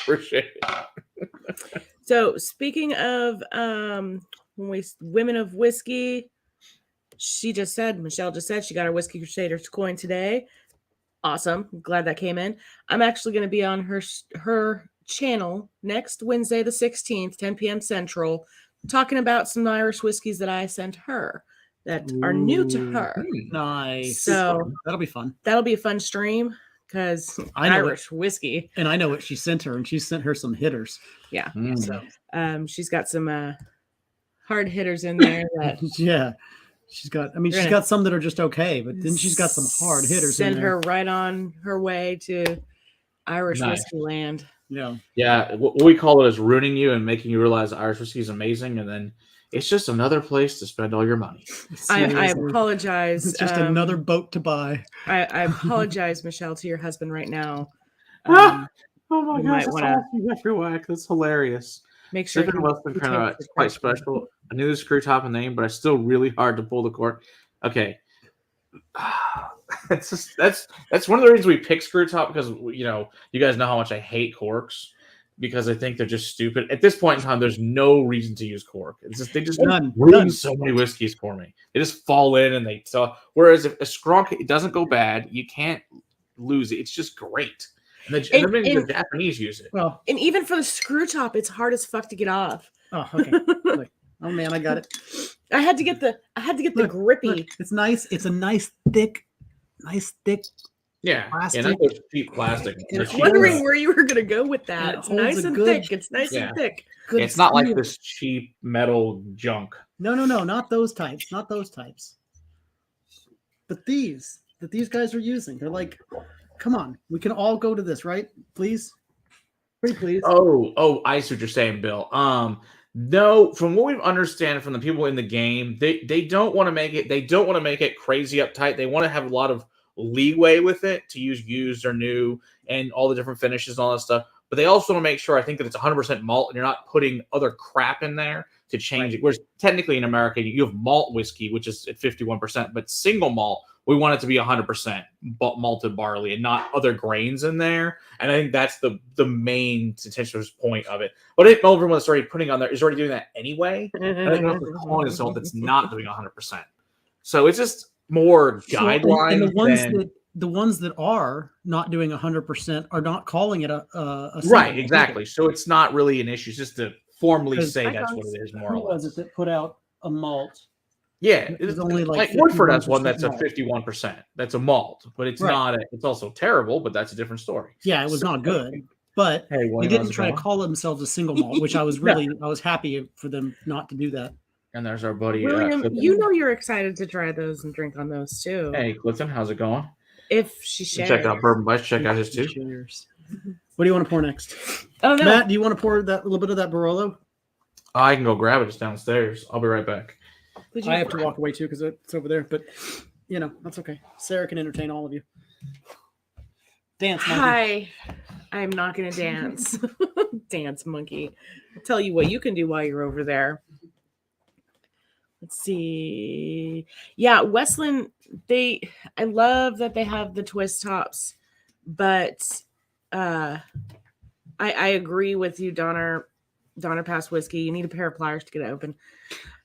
S3: Appreciate it.
S1: So speaking of women of whiskey, Michelle just said she got her Whiskey Crusaders coin today. Awesome. Glad that came in. I'm actually going to be on her channel next Wednesday, the 16th, 10 p.m. Central, talking about some Irish whiskeys that I sent her that are new to her.
S2: Nice.
S1: So
S2: that'll be fun.
S1: That'll be a fun stream because Irish whiskey.
S2: And I know what she sent her, and she sent her some hitters.
S1: Yeah. So she's got some hard hitters in there that
S2: yeah. She's got some that are just okay, but then she's got some hard hitters.
S1: Send her right on her way to Irish whiskey land.
S2: Yeah.
S3: Yeah. What we call it is ruining you and making you realize Irish whiskey is amazing. And then it's just another place to spend all your money.
S1: I apologize.
S2: It's just another boat to buy.
S1: I apologize, Michelle, to your husband right now.
S3: Oh my gosh, that's hilarious.
S1: Make sure
S3: it's quite special. I knew the screw top and name, but it's still really hard to pull the cork. Okay. That's one of the reasons we pick screw top, because you guys know how much I hate corks, because I think they're just stupid. At this point in time, there's no reason to use cork. It's just they just ruin so many whiskeys for me. They just fall in and whereas if a scrunk, it doesn't go bad, you can't lose it. It's just great. And the Japanese use it.
S1: Well, and even for the screw top, it's hard as fuck to get off.
S2: Oh, okay. Oh man, I got it.
S1: I had to get the grippy.
S2: Look, it's nice. It's a nice thick.
S3: Yeah,
S2: plastic.
S3: Not those cheap plastic.
S1: I was wondering where you were gonna go with that. It's nice and thick. It's nice and thick.
S3: It's not like this cheap metal junk.
S2: No, not those types. Not those types. But these guys are using. They're like, come on, we can all go to this, right? Please. Pretty please.
S3: Oh, I see what you're saying, Bill. No, from what we've understand from the people in the game, they don't want to make it. They don't want to make it crazy uptight. They want to have a lot of leeway with it to use used or new and all the different finishes and all that stuff. But they also want to make sure, I think, that it's 100% malt and you're not putting other crap in there to change it. Whereas technically in America, you have malt whiskey, which is at 51%, but single malt, we want it to be 100% malted barley and not other grains in there. And I think that's the main contentious point of it. But if Melbourne was already putting on there, is already doing that anyway. I don't know if they're calling it salt that's not doing 100%. So it's just more guidelines.
S2: And the ones that are not doing 100% are not calling it a
S3: right, exactly. So it's not really an issue. It's just to formally say that's what it is, more or less.
S2: Was it that put out a malt?
S3: Yeah, it's
S2: only
S3: like Woodford has one that's a 51%. That's a malt, but it's not. It's also terrible, but that's a different story.
S2: Yeah, it was not good, but they didn't try to call themselves a single malt, which I was I was happy for them not to do that.
S3: And there's our buddy
S1: William. You're excited to try those and drink on those too.
S3: Hey, Clifton, how's it going?
S1: If she shares,
S3: check out Bourbon Bites. Check out his too.
S2: What do you want to pour next?
S1: Oh no,
S2: Matt, do you want to pour that little bit of that Barolo?
S3: I can go grab it. It's downstairs. I'll be right back.
S2: I have to walk away too because it's over there, but that's okay. Sarah can entertain all of you. Dance monkey.
S1: Hi, I'm not gonna dance. Dance monkey. I'll tell you what you can do while you're over there. Let's see. Yeah, Westland. I love that they have the twist tops, but I agree with you, Donner Pass whiskey. You need a pair of pliers to get it open.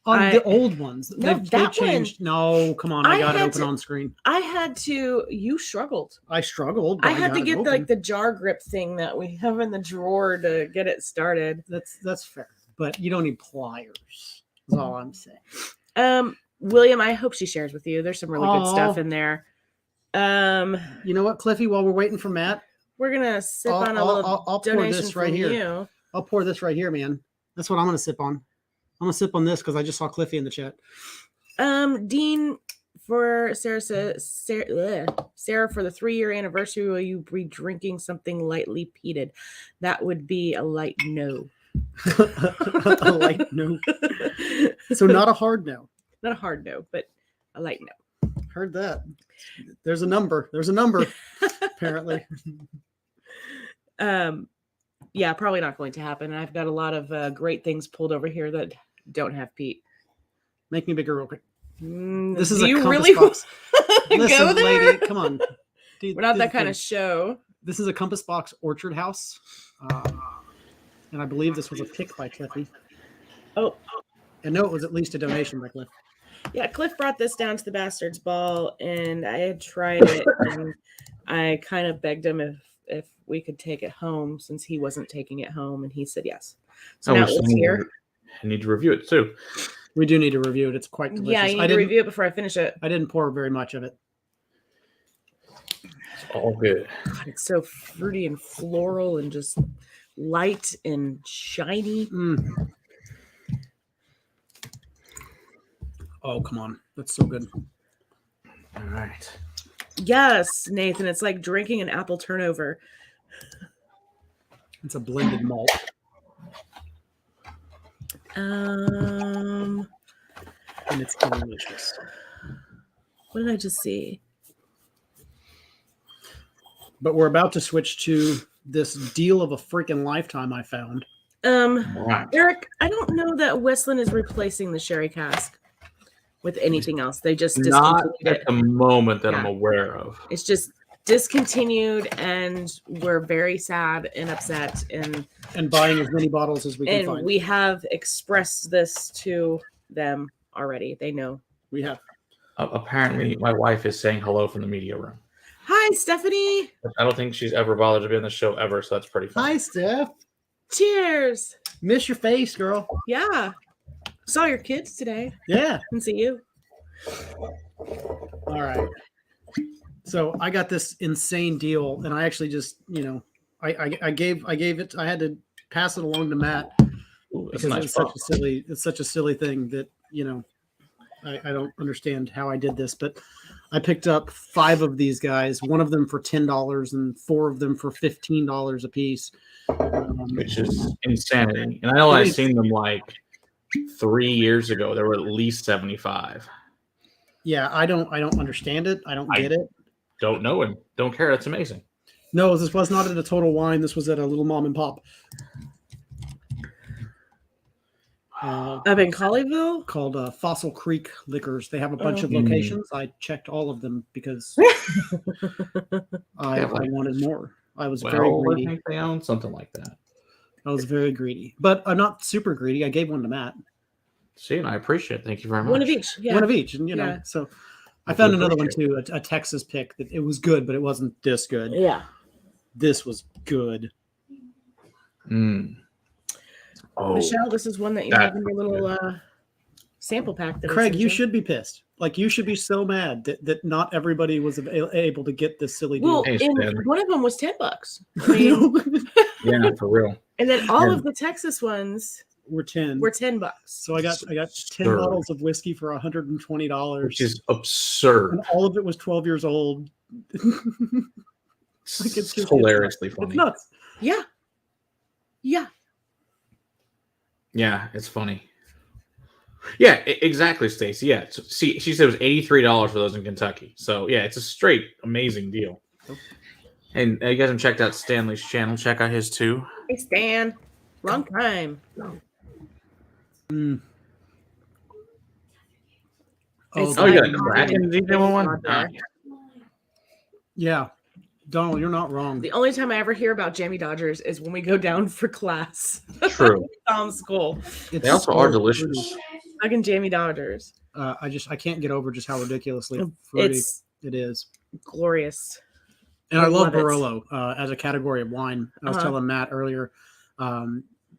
S2: On the old ones, they've changed. No, come on, I got it open on screen.
S1: I had to. You struggled.
S2: I struggled.
S1: I had to get the jar grip thing that we have in the drawer to get it started.
S2: That's fair, but you don't need pliers. That's all I'm saying.
S1: William, I hope she shares with you. There's some really good stuff in there.
S2: You know what, Cliffy? While we're waiting for Matt,
S1: we're gonna sip on a little
S2: I'll
S1: donation
S2: pour this right here.
S1: You.
S2: I'll pour this right here, man. That's what I'm gonna sip on. I'm gonna sip on this because I just saw Cliffy in the chat.
S1: Dean, for Sarah for the 3-year anniversary, will you be drinking something lightly peated? That would be a light no.
S2: A light no. So not a hard no.
S1: Not a hard no, but a light no.
S2: Heard that. There's a number. Apparently.
S1: Yeah, probably not going to happen. I've got a lot of great things pulled over here that don't have peat.
S2: Make me bigger real quick.
S1: This is a compass box.
S2: Listen,
S1: go there?
S2: lady, come on.
S1: Dude, we're not that kind of show.
S2: This is a Compass Box Orchard House. And I believe this was a pick by Cliffy.
S1: Oh.
S2: And no, it was at least a donation by Cliff.
S1: Yeah, Cliff brought this down to the Bastard's Ball, and I had tried it, and I kind of begged him if we could take it home, since he wasn't taking it home, and he said yes. So now it's here.
S3: I need to review it too.
S2: We do need to review it. It's quite delicious.
S1: Yeah, you need to review it before I finish it.
S2: I didn't pour very much of it.
S3: It's all good.
S1: God, it's so fruity and floral and just light and shiny.
S2: Mm. Oh, come on. That's so good.
S3: All right.
S1: Yes, Nathan. It's like drinking an apple turnover.
S2: It's a blended malt.
S1: And
S2: it's delicious.
S1: What did I just see?
S2: But we're about to switch to this deal of a freaking lifetime I found.
S1: Eric, I don't know that Westland is replacing the sherry cask with anything else. They just discontinued
S3: it. At the moment that I'm aware of.
S1: It's just discontinued, and we're very sad and upset
S2: and buying as many bottles as we can find.
S1: And we have expressed this to them already. They know.
S2: We have.
S3: Apparently, my wife is saying hello from the media room.
S1: Hi, Stephanie.
S3: I don't think she's ever bothered to be on the show ever, so that's pretty fun.
S2: Hi, Steph.
S1: Cheers.
S2: Miss your face, girl.
S1: Yeah. Saw your kids today.
S2: Yeah.
S1: Didn't see you.
S2: All right. So I got this insane deal, and I actually just, I gave it. I had to pass it along to Matt because it's such a silly thing that I don't understand how I did this, but I picked up 5 of these guys, one of them for $10 and 4 of them for $15 a piece,
S3: which is insanity. And I know I've seen them like 3 years ago. They were at least 75.
S2: Yeah, I don't understand it. I don't get it.
S3: Don't know him. Don't care. That's amazing.
S2: No, this was not at a Total Wine. This was at a little mom and pop.
S1: Up in Colleyville?
S2: Called Fossil Creek Liquors. They have a bunch of locations. I checked all of them because I wanted more. I was very greedy.
S3: I think they own something like that.
S2: I was very greedy, but I'm not super greedy. I gave one to Matt.
S3: See, and I appreciate it. Thank you very much.
S1: One of each. Yeah.
S2: One of each. And, so I found another one too, a Texas pick that it was good, but it wasn't this good.
S1: Yeah.
S2: This was good.
S3: Oh,
S1: Michelle, this is one that you have in your little sample pack.
S2: Craig, you should be pissed. Like, you should be so mad that not everybody was able to get this silly deal.
S1: Well, one of them was $10. I mean,
S3: yeah, for real.
S1: And then all of the Texas ones
S2: were $10. So I got 10 bottles of whiskey for $120,
S3: which is absurd.
S2: And all of it was 12 years old.
S3: It's hilariously funny.
S2: It's nuts.
S1: Yeah. Yeah.
S3: Yeah, it's funny. Yeah, exactly, Stacey. Yeah, see, she said it was $83 for those in Kentucky. So yeah, it's a straight amazing deal. And you guys haven't checked out Stanley's channel. Check out his too.
S1: Hey, Stan, long time.
S2: Mm.
S3: Oh, you got a crack in the DJ one?
S2: Yeah. Donald, you're not wrong.
S1: The only time I ever hear about Jammy Dodgers is when we go down for class.
S3: True.
S1: School.
S3: They also are delicious.
S1: Fucking Jammy Dodgers.
S2: I can't get over just how ridiculously fruity it is.
S1: Glorious.
S2: And I love Barolo as a category of wine. I was telling Matt earlier,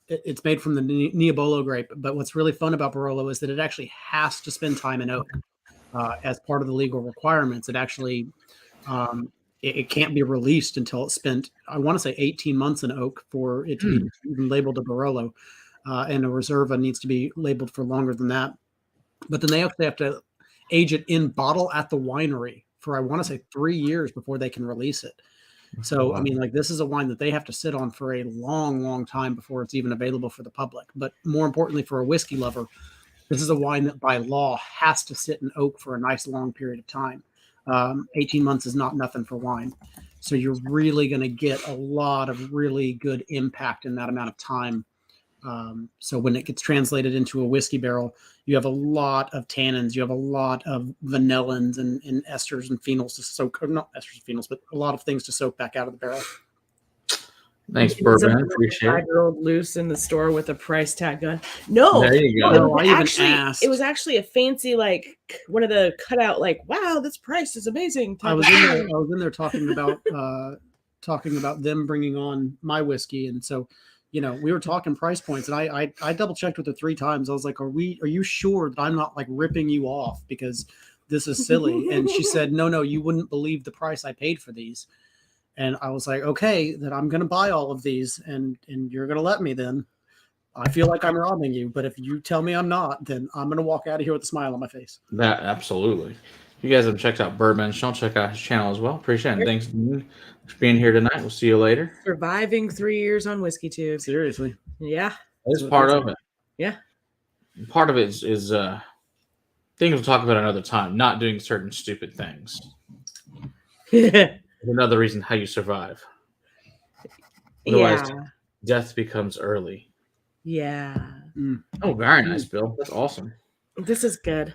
S2: it's made from the Nebbiolo grape. But what's really fun about Barolo is that it actually has to spend time in oak as part of the legal requirements. It actually it can't be released until it's spent, I want to say 18 months in oak for it to be even labeled a Barolo. And a Reserva needs to be labeled for longer than that. But then they have to age it in bottle at the winery for, I want to say, 3 years before they can release it. So, I mean, like, this is a wine that they have to sit on for a long, long time before it's even available for the public. But more importantly, for a whiskey lover, this is a wine that by law has to sit in oak for a nice long period of time. 18 months is not nothing for wine. So you're really going to get a lot of really good impact in that amount of time. So when it gets translated into a whiskey barrel, you have a lot of tannins, you have a lot of vanillins and esters and phenols to soak, or not esters and phenols, but a lot of things to soak back out of the barrel.
S3: Thanks, Bourbon. Appreciate it.
S1: 5-year-old loose in the store with a price tag gun. No,
S3: there you go.
S1: No, it was actually a fancy, like one of the cutout, like, wow, this price is amazing.
S2: I was in there talking about them bringing on my whiskey, and so we were talking price points, and I double checked with her 3 times. I was like, are you sure that I'm not like ripping you off because this is silly? And she said, no, you wouldn't believe the price I paid for these. And I was like, okay, then I'm going to buy all of these and you're going to let me then. I feel like I'm robbing you, but if you tell me I'm not, then I'm going to walk out of here with a smile on my face.
S3: That absolutely. If you guys haven't checked out Bourbon, check out his channel as well. Appreciate it. Thanks for being here tonight. We'll see you later.
S1: Surviving 3 years on Whiskey Tube.
S2: Seriously.
S1: Yeah.
S3: That's part of it.
S1: Yeah.
S3: Part of it is things we'll talk about another time, not doing certain stupid things. Another reason how you survive. Otherwise, death becomes early.
S1: Yeah.
S3: Oh, very nice, Bill. That's awesome.
S1: This is good.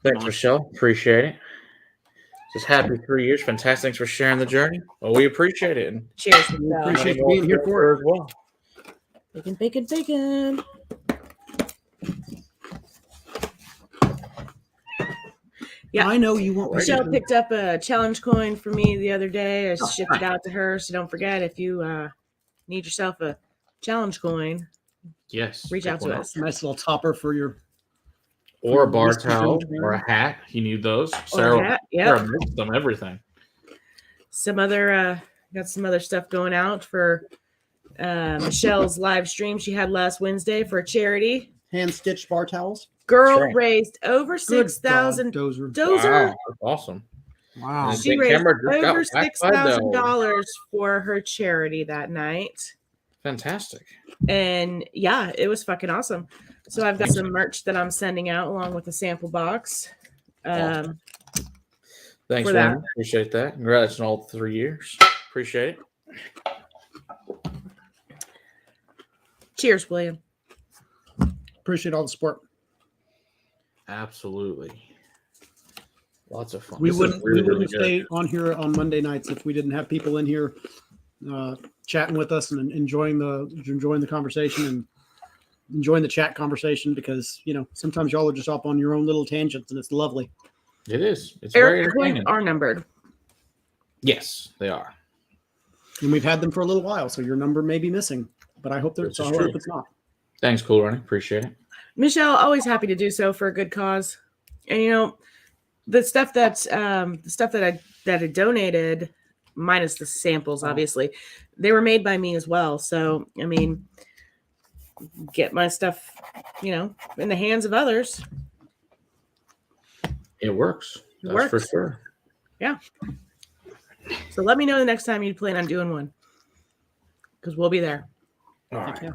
S3: Thanks, Michelle. Appreciate it. Just happy 3 years. Fantastic. Thanks for sharing the journey. Well, we appreciate it. And
S1: cheers.
S2: We appreciate you being here for it
S3: as well.
S1: Bacon. Yeah,
S2: I know you won't.
S1: Michelle picked up a challenge coin for me the other day. I shipped it out to her, so don't forget, if you need yourself a challenge coin, reach out to us.
S2: Nice little topper for your
S3: or a bar towel or a hat. You need those. Sarah mixed them everything.
S1: Some other got some other stuff going out for Michelle's live stream she had last Wednesday for a charity.
S2: Hand stitched bar towels.
S1: Girl raised over 6,000.
S2: Dozer.
S3: Wow, that's awesome.
S2: Wow.
S1: She raised over $6,000 for her charity that night.
S3: Fantastic.
S1: And yeah, it was fucking awesome. So I've got some merch that I'm sending out along with a sample box.
S3: Awesome. Thanks, Warren. Appreciate that. Congrats on all 3 years. Appreciate it.
S1: Cheers, William.
S2: Appreciate all the support.
S3: Absolutely. Lots of fun.
S2: We wouldn't stay on here on Monday nights if we didn't have people in here chatting with us and enjoying the conversation and enjoying the chat conversation, because sometimes y'all are just up on your own little tangents and it's lovely.
S3: It is. It's
S1: Eric
S3: very entertaining.
S1: Are numbered.
S3: Yes, they are.
S2: And we've had them for a little while, so your number may be missing, but I hope it's not.
S3: Thanks, Cool Running. Appreciate it.
S1: Michelle, always happy to do so for a good cause. And the stuff that I donated, minus the samples, obviously, they were made by me as well. So I mean, get my stuff, in the hands of others.
S3: It works. That's for sure.
S1: Yeah. So let me know the next time you plan on doing one, because we'll be there.
S3: All right.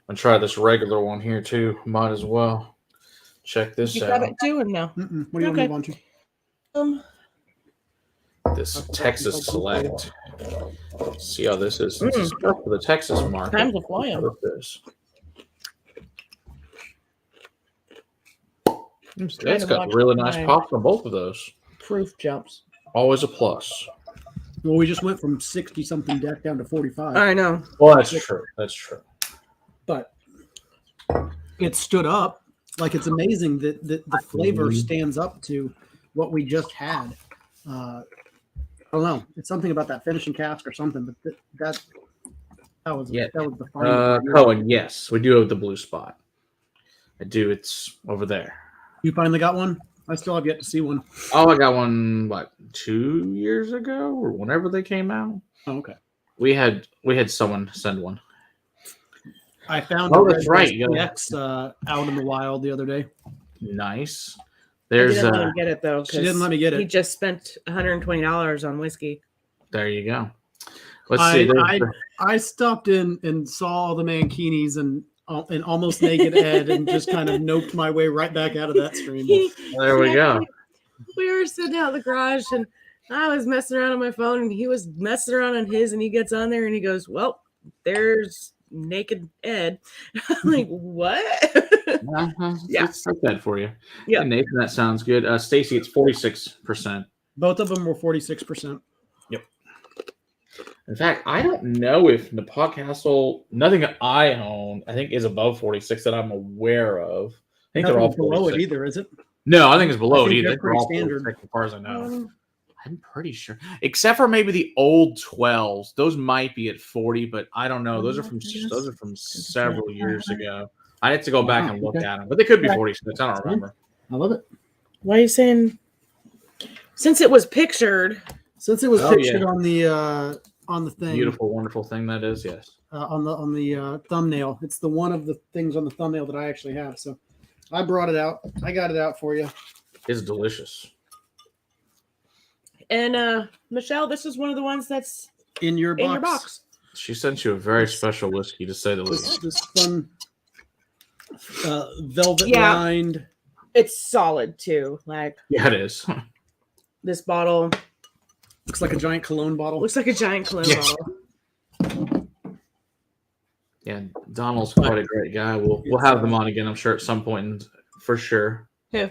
S3: I'll try this regular one here too. Might as well check this out.
S1: You got it doing now.
S2: What do you want to?
S3: This Texas Select. See how this is. This is for the Texas market.
S1: Time to fly them.
S3: It's got really nice pops on both of those.
S1: Proof jumps.
S3: Always a plus.
S2: Well, we just went from 60-something deck down to 45.
S1: I know.
S3: Well, that's true. That's true.
S2: But it stood up. Like, it's amazing that the flavor stands up to what we just had. I don't know. It's something about that finishing cask or something, but that was the fun.
S3: Cohen, yes, we do have the blue spot. I do. It's over there.
S2: You finally got one? I still have yet to see one.
S3: Oh, I got one 2 years ago or whenever they came out.
S2: Oh, okay.
S3: We had someone send one.
S2: I found
S3: that's right.
S2: X out in the wild the other day.
S3: Nice.
S1: I didn't let him get it though.
S2: She didn't let me get it.
S1: He just spent $120 on whiskey.
S3: There you go. Let's see.
S2: I stopped in and saw all the mankinis and almost naked Ed and just kind of noped my way right back out of that stream.
S3: There we go.
S1: We were sitting out in the garage and I was messing around on my phone and he was messing around on his, and he gets on there and he goes, "Well, there's naked Ed." I'm like, "What?"
S3: Yeah, it's like that for you.
S1: Yeah,
S3: Nathan, that sounds good. Stacy, it's 46%.
S2: Both of them were 46%.
S3: Yep. In fact, I don't know if Nepal Castle, nothing I own, I think is above 46 that I'm aware of. I think they're all
S2: below
S3: 46.
S2: it either, is it?
S3: No, I think it's below it either.
S2: They're pretty standard.
S3: As far as I know. I'm pretty sure. Except for maybe the old 12s. Those might be at 40, but I don't know. Those are from several years ago. I had to go back and look at them. But they could be 46. I don't remember.
S2: I love it.
S1: Why are you saying since it was pictured?
S2: Since it was pictured on the thing.
S3: Beautiful, wonderful thing that is, yes.
S2: On the thumbnail. It's the one of the things on the thumbnail that I actually have. So I brought it out. I got it out for you.
S3: It's delicious.
S1: And Michelle, this is one of the ones that's
S2: in your box.
S3: She sent you a very special whiskey, to say the least.
S2: This fun velvet lined.
S1: It's solid too. Like
S3: it is.
S1: This bottle
S2: looks like a giant cologne bottle.
S3: Yeah, Donald's quite a great guy. We'll have them on again, I'm sure, at some point, for sure.
S1: Who?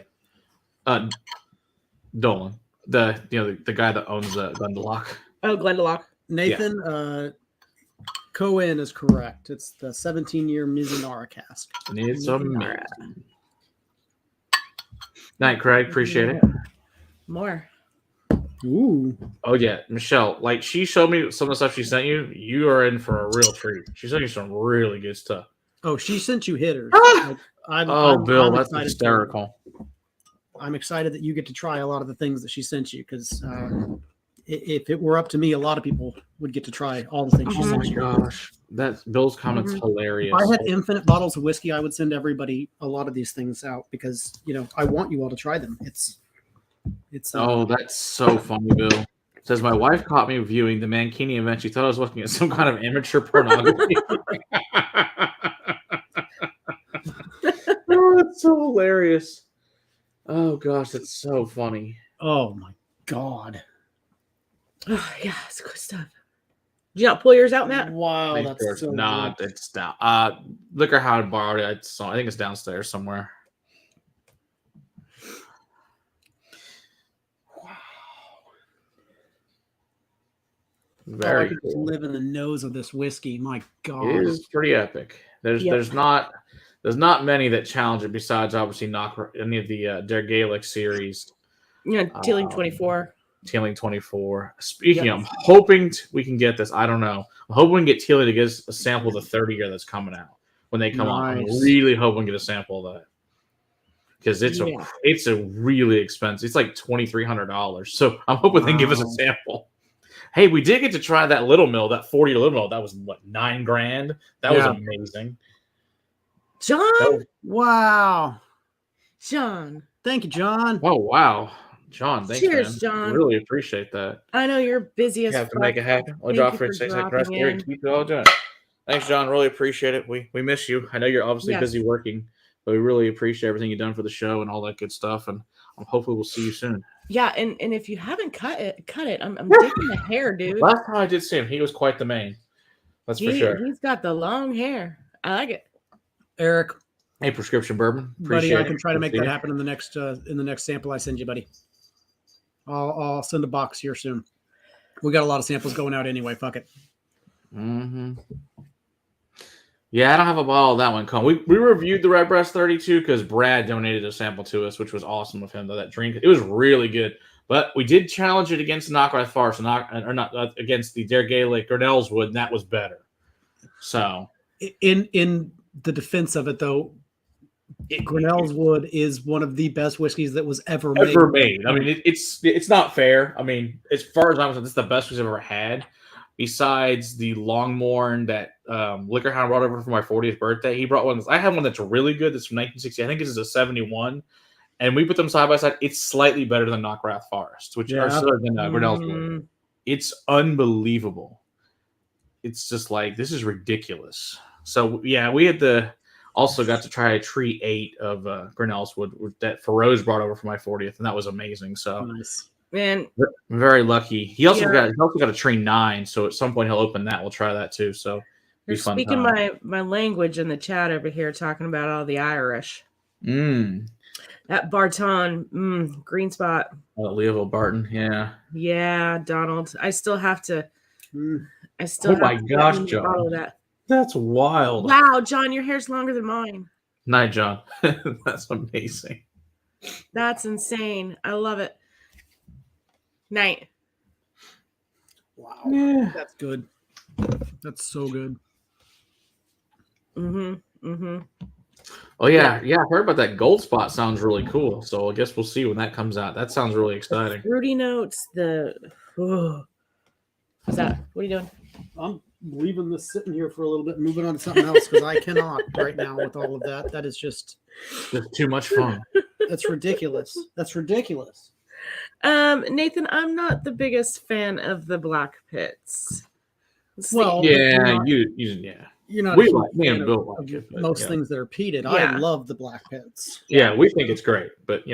S3: Dolan, the guy that owns Glendalough.
S1: Oh, Glendalough.
S2: Nathan, Cohen is correct. It's the 17-year Mizunara cask.
S3: And it's amazing. Night, Craig. Appreciate it.
S1: More.
S2: Ooh.
S3: Oh yeah, Michelle. Like, she showed me some of the stuff she sent you. You are in for a real treat. She sent you some really good stuff.
S2: Oh, she sent you hitters.
S3: Bill, that's hysterical.
S2: I'm excited that you get to try a lot of the things that she sent you, because if it were up to me, a lot of people would get to try all the things she sent you.
S3: Oh my gosh, that's Bill's comment's hilarious.
S2: If I had infinite bottles of whiskey, I would send everybody a lot of these things out, because I want you all to try them. It's
S3: that's so funny, Bill. It says, my wife caught me viewing the Mankini event. She thought I was looking at some kind of amateur pornography. Oh, that's so hilarious. Oh gosh, that's so funny.
S2: Oh my God.
S1: Oh yeah, it's good stuff. Did you not pull yours out, Matt?
S2: Wow, that's so
S3: not. It's down. Liquor Hound borrowed it. I think it's downstairs somewhere. Wow. Very cool.
S2: To live in the nose of this whiskey. My God,
S3: it is pretty epic. There's not many that challenge it, besides obviously any of the Der Gaelic series.
S1: Yeah, Teeling 24.
S3: Teeling 24. Speaking of, I'm hoping we can get this. I don't know. I'm hoping we can get Teeling to get us a sample of the 30 year that's coming out when they come on. I'm really hoping we can get a sample of that, because it's a really expensive. It's like $2,300. So I'm hoping they can give us a sample. Hey, we did get to try that Little Mill, that 40 Little Mill. That was what, $9,000. That was amazing.
S1: John,
S2: wow,
S1: John,
S2: thank you, John.
S3: Oh wow. John, thanks,
S1: cheers,
S3: man.
S1: John.
S3: Really appreciate that.
S1: I know you're busy as
S3: fuck. You have to make it happen. I'll drop for 6 seconds. Keep it all doing. Thanks, John. Really appreciate it. We miss you. I know you're obviously busy working, but we really appreciate everything you've done for the show and all that good stuff. And hopefully we'll see you soon.
S1: Yeah, and if you haven't cut it. I'm digging the hair, dude.
S3: Last time I did see him, he was quite the man. That's for sure.
S1: He's got the long hair. I like it.
S2: Eric.
S3: Hey, prescription bourbon.
S2: Buddy, I can try to make that happen in the next sample I send you, buddy. I'll send a box here soon. We got a lot of samples going out anyway. Fuck it.
S3: Mm-hmm. Yeah, I don't have a bottle of that one. We reviewed the Redbreast 32 because Brad donated a sample to us, which was awesome of him. That drink, it was really good. But we did challenge it against Knockrath Forest, not against the Der Gaelic Grinnell's Wood, and that was better. So,
S2: in the defense of it, though, Grinnell's Wood is one of the best whiskeys that was ever made.
S3: I mean, it's not fair. I mean, as far as I'm concerned, this is the best we've ever had. Besides the Longmorn that Liquor Hound brought over for my 40th birthday, he brought one. I have one that's really good. That's from 1960. I think this is a 71, and we put them side by side. It's slightly better than Knockrath Forest, which are sort of than Grinnell's Wood. It's unbelievable. It's just like, this is ridiculous. So yeah, we also got to try a Tree 8 of Grinnell's Wood that Feroz brought over for my 40th, and that was amazing. So
S2: nice.
S1: Man,
S3: I'm very lucky. He also got a Tree 9, so at some point he'll open that. We'll try that too. So
S1: you're speaking my language in the chat over here, talking about all the Irish. That Barton, green spot.
S3: Leoville Barton, yeah.
S1: Yeah, Donald. I still have to. I still
S3: have my gosh, John.
S1: Bottle of that.
S3: That's wild.
S1: Wow, John, your hair's longer than mine.
S3: Night, John. That's amazing.
S1: That's insane. I love it. Night.
S2: Wow. Yeah. That's good. That's so good.
S3: Oh yeah, I heard about that gold spot. Sounds really cool. So I guess we'll see when that comes out. That sounds really exciting.
S1: The fruity notes. What's that? What are you doing?
S2: I'm leaving this sitting here for a little bit, and moving on to something else because I cannot right now with all of that. That is just
S3: too much fun.
S2: That's ridiculous. That's ridiculous.
S1: Nathan, I'm not the biggest fan of the black pits.
S2: Well,
S3: yeah,
S2: you're not.
S3: We like
S2: most things that are peated. I love the black pits.
S3: Yeah, we think it's great, but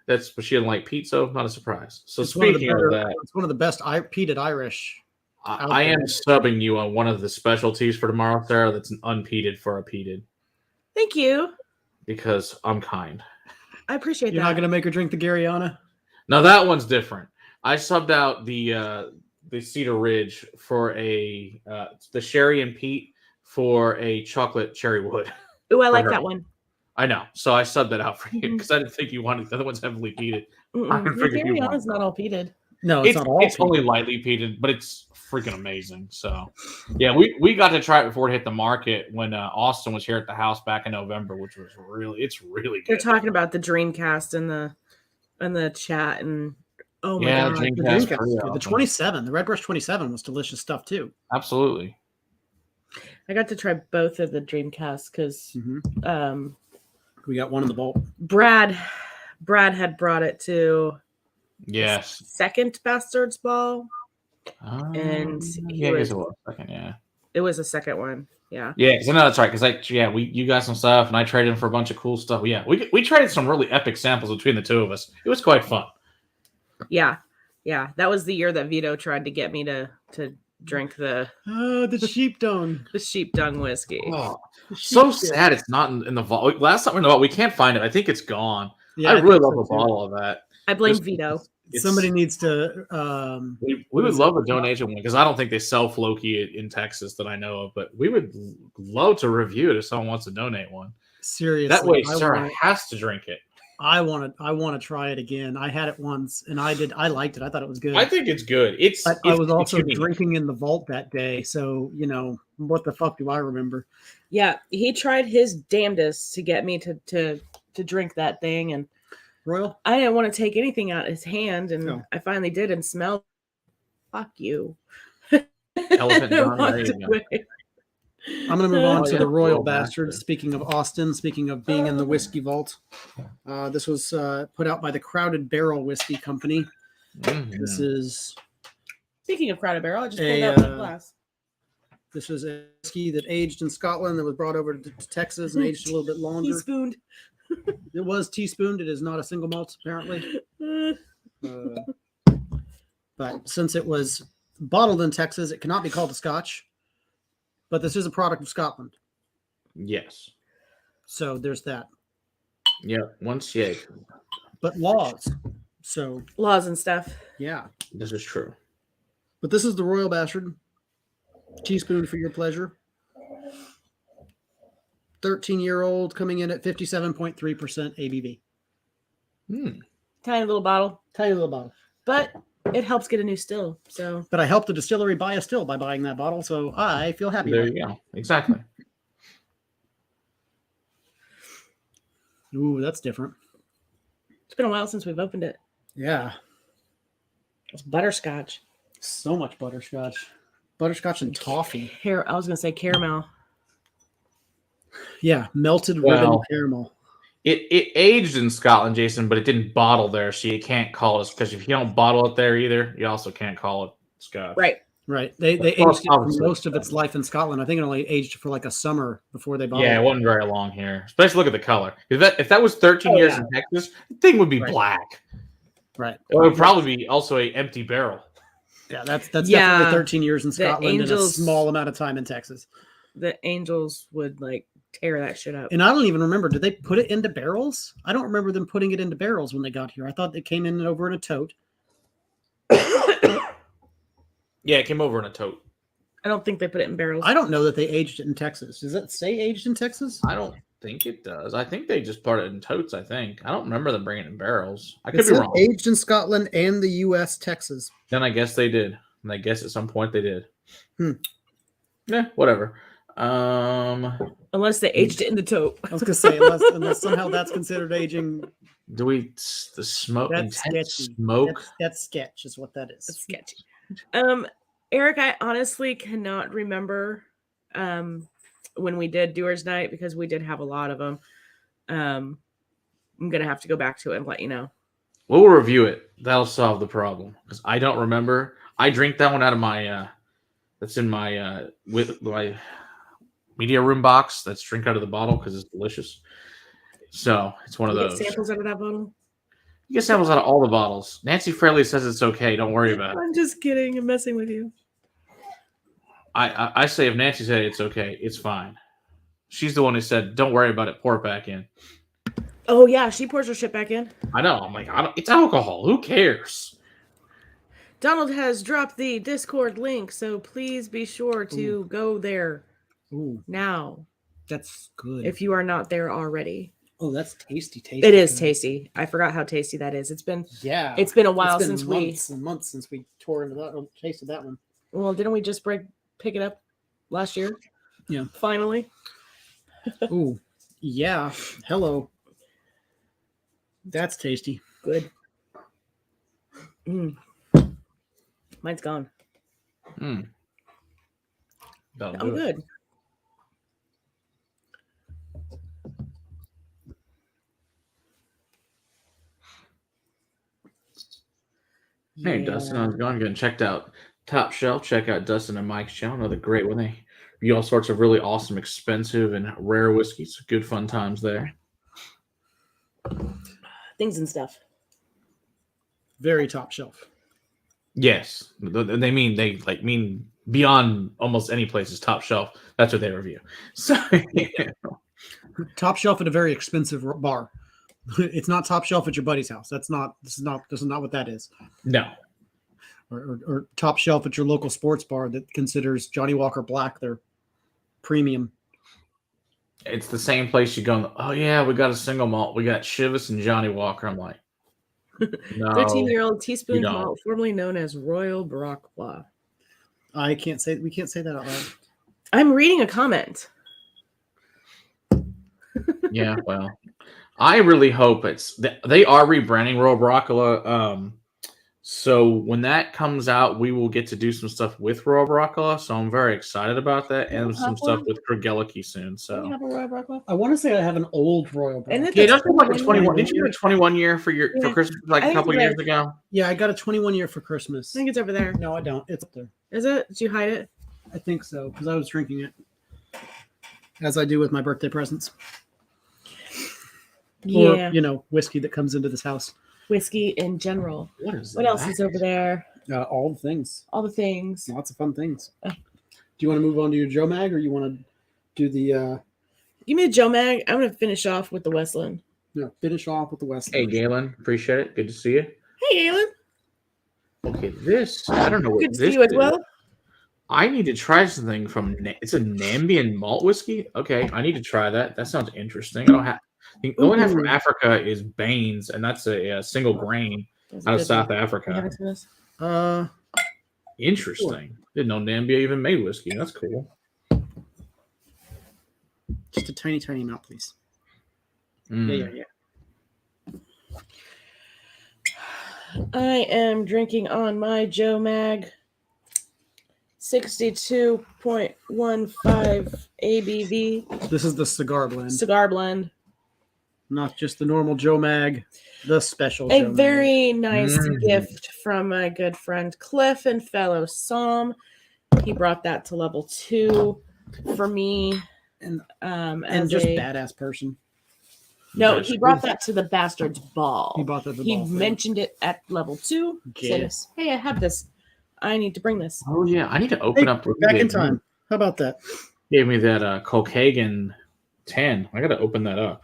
S3: that's what she didn't like peat, so not a surprise. So
S2: it's
S3: speaking of that,
S2: it's one of the best peated Irish.
S3: I am subbing you on one of the specialties for tomorrow, Sarah. That's an unpeated for a peated.
S1: Thank you.
S3: Because I'm kind.
S1: I appreciate that.
S2: You're not going to make her drink the Garyana?
S3: No, that one's different. I subbed out the Cedar Ridge for the sherry and peat for a chocolate cherry wood.
S1: Oh, I like that one.
S3: I know. So I subbed that out for you because I didn't think you wanted the other one's heavily peated.
S1: The Garyana's not all peated.
S2: No, it's not all.
S3: It's only lightly peated, but it's freaking amazing. So, yeah, we got to try it before it hit the market when Austin was here at the house back in November, which was really good.
S1: They're talking about the Dreamcast in the chat, and oh my god,
S2: the Dreamcast, the 27, the Redbreast 27 was delicious stuff too.
S3: Absolutely.
S1: I got to try both of the Dreamcasts because
S2: we got one in the vault.
S1: Brad had brought it to.
S3: Yes.
S1: Second Bastards Ball. And
S3: it was a second, yeah.
S1: It was a second one. Yeah.
S3: Yeah, so no, that's right. Because you got some stuff and I traded for a bunch of cool stuff. Yeah, we traded some really epic samples between the two of us. It was quite fun.
S1: Yeah. Yeah. That was the year that Vito tried to get me to drink the
S2: sheep dung.
S1: The sheep dung whiskey.
S3: Oh, so sad it's not in the vault. Last time we know, we can't find it. I think it's gone.
S2: Yeah,
S3: I really love a bottle of that.
S1: I blame Vito.
S2: Somebody needs to.
S3: We would love a donation one because I don't think they sell Floki in Texas that I know of, but we would love to review it if someone wants to donate one.
S2: Seriously,
S3: that way Sarah has to drink it.
S2: I want to try it again. I had it once and I liked it. I thought it was good.
S3: I think it's good.
S2: I was also drinking in the vault that day, so what the fuck do I remember?
S1: Yeah, he tried his damnedest to get me to drink that thing, and
S2: Royal,
S1: I didn't want to take anything out of his hand, and I finally did and smelled. Fuck you.
S3: Elephant John,
S2: I'm going to move on to the Royal Bastard. Speaking of Austin, speaking of being in the whiskey vault, this was put out by the Crowded Barrel Whiskey Company. This is.
S1: Speaking of Crowded Barrel, I just pulled out my glass.
S2: This is a whiskey that aged in Scotland that was brought over to Texas and aged a little bit longer.
S1: Teaspooned.
S2: It was teaspooned. It is not a single malt, apparently. But since it was bottled in Texas, it cannot be called a Scotch. But this is a product of Scotland.
S3: Yes.
S2: So there's that.
S3: Yeah, once yeah.
S2: But laws. So
S1: laws and stuff.
S2: Yeah.
S3: This is true.
S2: But this is the Royal Bastard. Teaspoon for your pleasure. 13-year-old coming in at 57.3% ABV.
S1: Tiny little bottle.
S2: Tiny little bottle.
S1: But it helps get a new still. So.
S2: But I helped the distillery buy a still by buying that bottle, so I feel happy.
S3: There you go. Exactly.
S2: Ooh, that's different.
S1: It's been a while since we've opened it.
S2: Yeah.
S1: It's butterscotch.
S2: So much butterscotch. Butterscotch and toffee.
S1: I was going to say caramel.
S2: Yeah, melted ribbon caramel.
S3: It aged in Scotland, Jason, but it didn't bottle there, so you can't call it, because if you don't bottle it there either, you also can't call it Scotch.
S1: Right.
S2: They aged it for most of its life in Scotland. I think it only aged for like a summer before they bottled it.
S3: Yeah, it wasn't very long here. Especially look at the color. If that was 13 years in Texas, the thing would be black.
S2: Right.
S3: It would probably be also an empty barrel.
S2: Yeah, that's definitely 13 years in Scotland and a small amount of time in Texas.
S1: The Angels would tear that shit up.
S2: And I don't even remember, did they put it into barrels? I don't remember them putting it into barrels when they got here. I thought they came in over in a tote.
S3: Yeah, it came over in a tote.
S1: I don't think they put it in barrels.
S2: I don't know that they aged it in Texas. Does that say aged in Texas?
S3: I don't think it does. I think they just put it in totes. I don't remember them bringing it in barrels. I could be wrong.
S2: Aged in Scotland and the U.S. Texas.
S3: Then I guess they did. And I guess at some point they did. Yeah, whatever.
S1: Unless they aged it in the tote.
S2: I was gonna say unless somehow that's considered aging.
S3: Do we the smoke?
S2: That's sketchy.
S3: Smoke.
S2: That's sketch is what that is.
S1: That's sketchy. Eric, I honestly cannot remember when we did Doers Night because we did have a lot of them. I'm gonna have to go back to it and let you know.
S3: We'll review it. That'll solve the problem because I don't remember. I drink that one out of my. That's in my with my media room box. That's drink out of the bottle because it's delicious. So it's one of those.
S1: Get samples out of that bottle.
S3: You get samples out of all the bottles. Nancy Fraley says it's okay. Don't worry about it.
S1: I'm just kidding. I'm messing with you.
S3: I say if Nancy said it's okay, it's fine. She's the one who said, "Don't worry about it. Pour it back in."
S1: Oh yeah, she pours her shit back in.
S3: I know. I'm like, it's alcohol. Who cares?
S1: Donald has dropped the Discord link, so please be sure to go there now.
S2: That's good.
S1: If you are not there already.
S2: Oh, that's tasty.
S1: It is tasty. I forgot how tasty that is. It's been a while since
S2: months since we tore into that or tasted that one.
S1: Well, didn't we just pick it up last year?
S2: Yeah.
S1: Finally.
S2: Ooh. Yeah. Hello. That's tasty.
S1: Good. Mine's gone.
S3: I'm
S1: good.
S3: Hey, Dustin, I was going and checked out Top Shelf. Check out Dustin and Mike's channel. Another great one. They review all sorts of really awesome, expensive, and rare whiskeys. Good fun times there.
S1: Things and stuff.
S2: Very top shelf.
S3: Yes, they mean beyond almost any place's top shelf. That's what they review. So
S2: top shelf at a very expensive bar. It's not top shelf at your buddy's house. This is not what that is.
S3: No.
S2: Or top shelf at your local sports bar that considers Johnny Walker Black their premium.
S3: It's the same place you go. Oh yeah, we got a single malt. We got Chivas and Johnny Walker. I'm like, no.
S1: 13-year-old teaspoon malt, formerly known as Royal Brockwah.
S2: We can't say that out loud.
S1: I'm reading a comment.
S3: Yeah, well, I really hope they are rebranding Royal Brockwah. So when that comes out, we will get to do some stuff with Royal Brockwah. So I'm very excited about that, and some stuff with Kergeliki soon. So
S1: you have a Royal Brockwah?
S2: I want to say I have an old Royal Brockwah.
S3: Yeah, don't you have like a 21? Did you get a 21 year for Christmas like a couple years ago?
S2: Yeah, I got a 21 year for Christmas.
S1: I think it's over there.
S2: No, I don't. It's up there.
S1: Is it? Did you hide it?
S2: I think so because I was drinking it, as I do with my birthday presents.
S1: Yeah,
S2: or whiskey that comes into this house.
S1: Whiskey in general. What else is over there?
S2: All the things.
S1: All the things.
S2: Lots of fun things. Do you want to move on to your Joe Mag, or you want to do the?
S1: Give me a Joe Mag. I'm going to finish off with the Westland.
S2: Yeah, finish off with the Westland.
S3: Hey, Galen, appreciate it. Good to see you.
S1: Hey, Galen.
S3: Okay, I don't know what
S1: Good
S3: this
S1: to see you as well.
S3: I need to try something it's a Nambian malt whiskey. Okay, I need to try that. That sounds interesting. I don't have. The only one from Africa is Baines, and that's a single grain out of South Africa. Interesting. Sure. Didn't know Nambia even made whiskey. That's cool.
S2: Just a tiny, tiny amount, please. Yeah.
S1: I am drinking on my Joe Mag 62.15 ABV.
S2: This is the cigar blend.
S1: Cigar blend.
S2: Not just the normal Joe Mag, the special
S1: A
S2: Joe Mag.
S1: very nice gift from my good friend Cliff and fellow Psalm. He brought that to level 2 for me.
S2: And just badass person.
S1: No, he brought that to the Bastard's Ball.
S2: He brought that to the ball.
S1: He mentioned it at level 2.
S2: Yes.
S1: Said, hey, I have this. I need to bring this.
S3: Oh, yeah. I need to open up.
S2: Back in time. How about that?
S3: Gave me that Cokehagen 10. I got to open that up.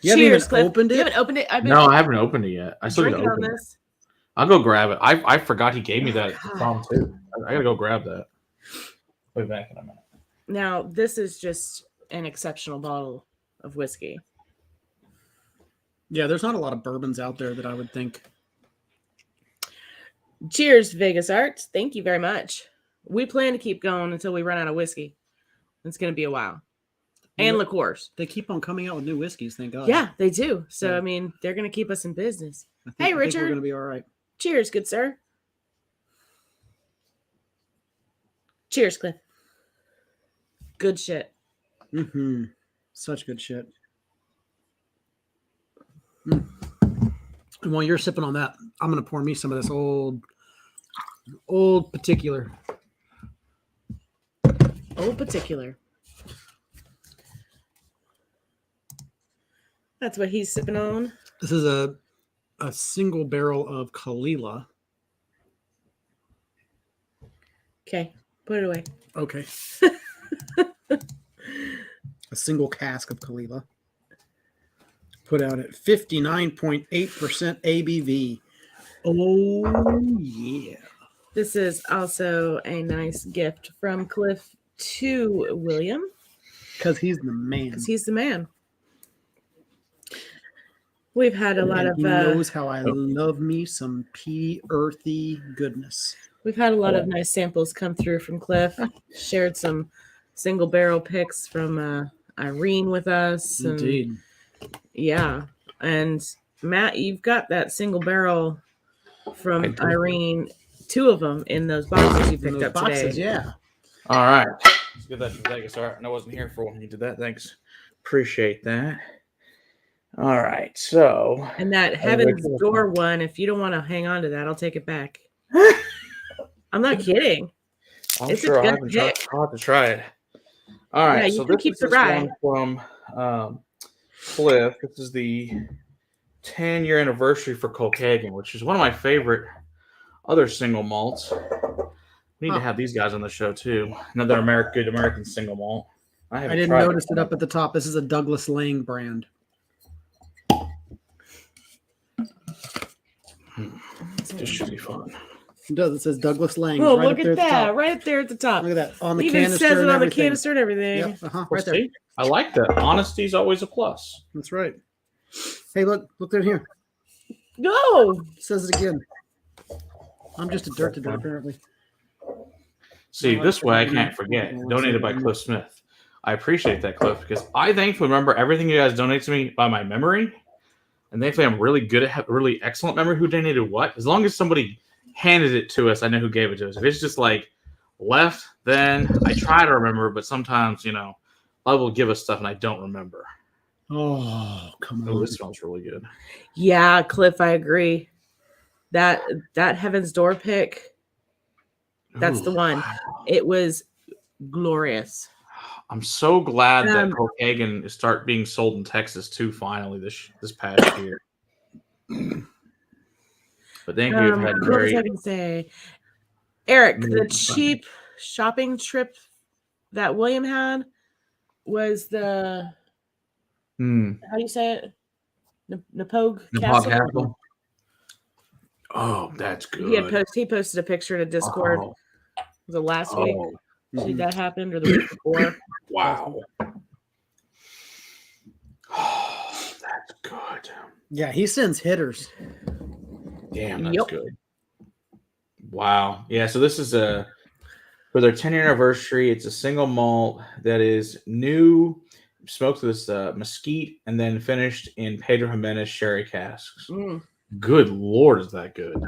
S2: You haven't even opened it?
S1: You haven't opened it?
S3: No, I haven't opened it yet. I still need to open it. I'll go grab it. I forgot he gave me that from too. I got to go grab that. I'll be back in a minute.
S1: Now, this is just an exceptional bottle of whiskey.
S2: Yeah, there's not a lot of bourbons out there that I would think.
S1: Cheers, Vegas Arts. Thank you very much. We plan to keep going until we run out of whiskey. It's going to be a while. And liqueurs.
S2: They keep on coming out with new whiskeys, thank God.
S1: Yeah, they do. So, I mean, they're going to keep us in business. Hey, Richard. I think
S2: we're going to be all right.
S1: Cheers, good sir. Cheers, Cliff. Good shit.
S2: Mm-hmm. Such good shit. And while you're sipping on that, I'm going to pour me some of this old particular.
S1: Old particular. That's what he's sipping on.
S2: This is a single barrel of Kalila.
S1: Okay, put it away.
S2: Okay. A single cask of Kalila. Put out at 59.8% ABV. Oh, yeah.
S1: This is also a nice gift from Cliff to William.
S2: Because he's the man.
S1: We've had a lot of...
S2: He knows how I love me some peaty, earthy goodness.
S1: We've had a lot of nice samples come through from Cliff. Shared some single barrel picks from Irene with us.
S2: Indeed.
S1: Yeah. And Matt, you've got that single barrel from Irene, 2 of them in those boxes you picked up today.
S2: Yeah.
S3: All right. Let's get that to Vegas. All right. And I wasn't here for when you did that. Thanks. Appreciate that. All right. So.
S1: And that Heaven's Door one, if you don't want to hang on to that, I'll take it back. I'm not kidding.
S3: I'm sure I haven't tried to try it. All right.
S1: Yeah,
S3: so this is this one from Cliff. This is the 10-year anniversary for Copenhagen, which is one of my favorite other single malts. We need to have these guys on the show too. Another good American single malt.
S2: I didn't notice it up at the top. This is a Douglas Lang brand.
S3: This should be fun.
S2: It does. It says Douglas Lang.
S1: Oh, look at that. Right up there at the top.
S2: Look at that. On the
S1: even
S2: canister.
S1: Says it on the canister and everything.
S2: Yep. Right there.
S3: I like that. Honesty is always a plus.
S2: That's right. Hey, look down here.
S1: Go.
S2: It says it again. I'm just a dirt to dirt, apparently.
S3: See, this way I can't forget. Donated by Cliff Smith. I appreciate that, Cliff, because I thankfully remember everything you guys donate to me by my memory. And thankfully I'm really good at really excellent memory who donated what. As long as somebody handed it to us, I know who gave it to us. If it's just like left, then I try to remember, but sometimes, love will give us stuff and I don't remember.
S2: Oh, come on.
S3: Oh, this smells really good.
S1: Yeah, Cliff, I agree. That Heaven's Door pick, that's the one. Wow. It was glorious.
S3: I'm so glad that Copenhagen is start being sold in Texas too. Finally, this past year. But thank you. Had
S1: what was I going to say, Eric? The cheap shopping trip that William had was the how do you say it? Napog Castle.
S3: Oh, that's good.
S1: He posted a picture to Discord. Was it last week? See that happened or the week before?
S3: Wow. Oh, that's good.
S2: Yeah, he sends hitters.
S3: Damn, that's good. Wow. Yeah, so this is for their 10-year anniversary. It's a single malt that is new, smoked with this mesquite, and then finished in Pedro Jimenez sherry casks. Good Lord, is that good?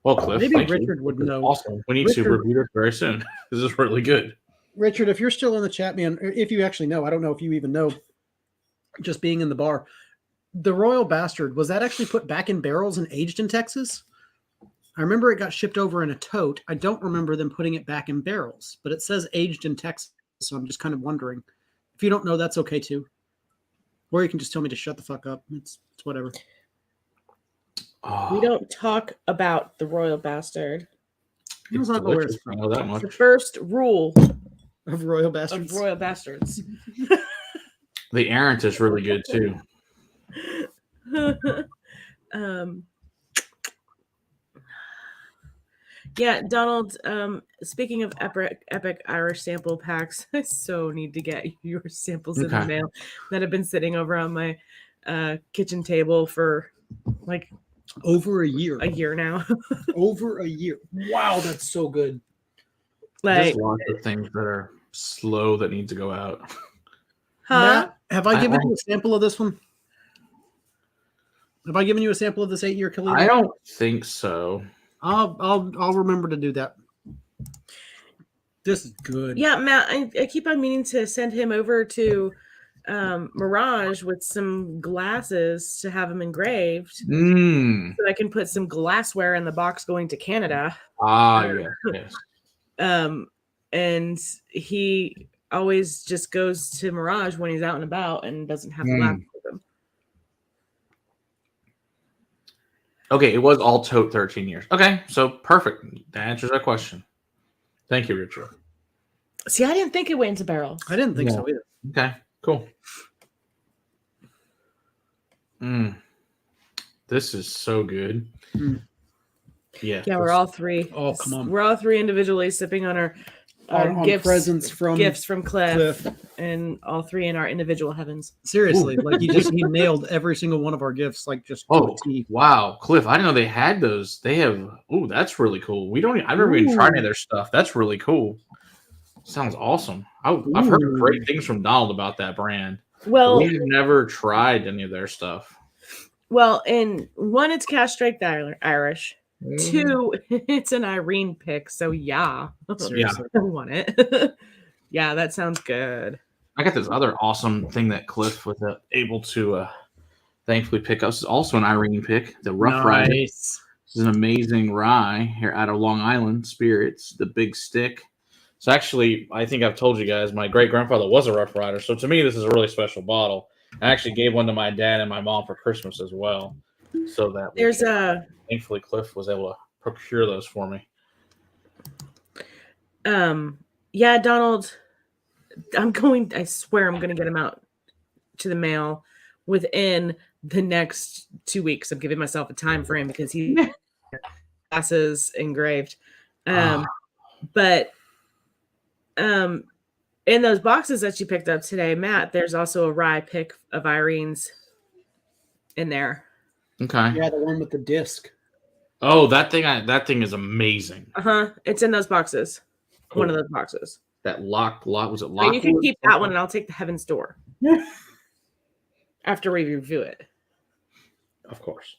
S3: Well, Cliff,
S2: maybe Richard would know.
S3: Awesome. We need to review it very soon. This is really good.
S2: Richard, if you're still in the chat, man, if you actually know, I don't know if you even know, just being in the bar, the Royal Bastard, was that actually put back in barrels and aged in Texas? I remember it got shipped over in a tote. I don't remember them putting it back in barrels, but it says aged in Texas, so I'm just kind of wondering. If you don't know, that's okay too. Or you can just tell me to shut the fuck up. It's whatever.
S1: We don't talk about the Royal Bastard.
S3: It's delicious. I know that much.
S1: The first rule
S2: of Royal Bastards.
S3: The Errant is really good too.
S1: Yeah, Donald, speaking of epic Irish sample packs, I so need to get your samples in the mail that have been sitting over on my kitchen table for like
S2: over a year.
S1: A year now.
S2: Over a year. Wow, that's so good.
S3: Like, just lots of things that are slow that need to go out.
S2: Matt, have I given you a sample of this one? Have I given you a sample of this 8-year Kalita?
S3: I don't think so.
S2: I'll remember to do that. This is good.
S1: Yeah, Matt, I keep on meaning to send him over to Mirage with some glasses to have them engraved. So I can put some glassware in the box going to Canada.
S3: Yes.
S1: And he always just goes to Mirage when he's out and about and doesn't have glasses with him.
S3: Okay, it was all tote 13 years. Okay, so perfect. That answers that question. Thank you, Richard.
S1: See, I didn't think it went into barrels.
S2: I didn't think so either.
S3: Okay, cool. This is so good. Yeah.
S1: Yeah, we're all three.
S2: Oh, come on.
S1: We're all three individually sipping on our gifts,
S2: presents
S1: from Cliff, and all three in our individual heavens.
S2: Seriously, like he nailed every single one of our gifts, like just
S3: wow, Cliff! I didn't know they had those. They have. Oh, that's really cool. I've never even tried any of their stuff. That's really cool. Sounds awesome. I've heard great things from Donald about that brand.
S1: Well,
S3: we've never tried any of their stuff.
S1: Well, in one, it's castrate Irish. 2, it's an Irene pick. So yeah, I want it. Yeah, that sounds good.
S3: I got this other awesome thing that Cliff was able to thankfully pick up. This is also an Irene pick. The Rough Rider. This is an amazing rye here out of Long Island Spirits. The Big Stick. So actually, I think I've told you guys, my great grandfather was a Rough Rider. So to me, this is a really special bottle. I actually gave one to my dad and my mom for Christmas as well. So that thankfully Cliff was able to procure those for me.
S1: Yeah, Donald, I swear I'm going to get them out to the mail within the next 2 weeks. I'm giving myself a time frame because he glasses engraved. But in those boxes that you picked up today, Matt, there's also a rye pick of Irene's in there.
S3: Okay.
S2: Yeah, the one with the disc.
S3: Oh, that thing is amazing.
S1: It's in those boxes. Cool. One of those boxes.
S3: That lock was it locked?
S1: You can keep that one, and I'll take the Heaven's Door after we review it.
S3: Of course.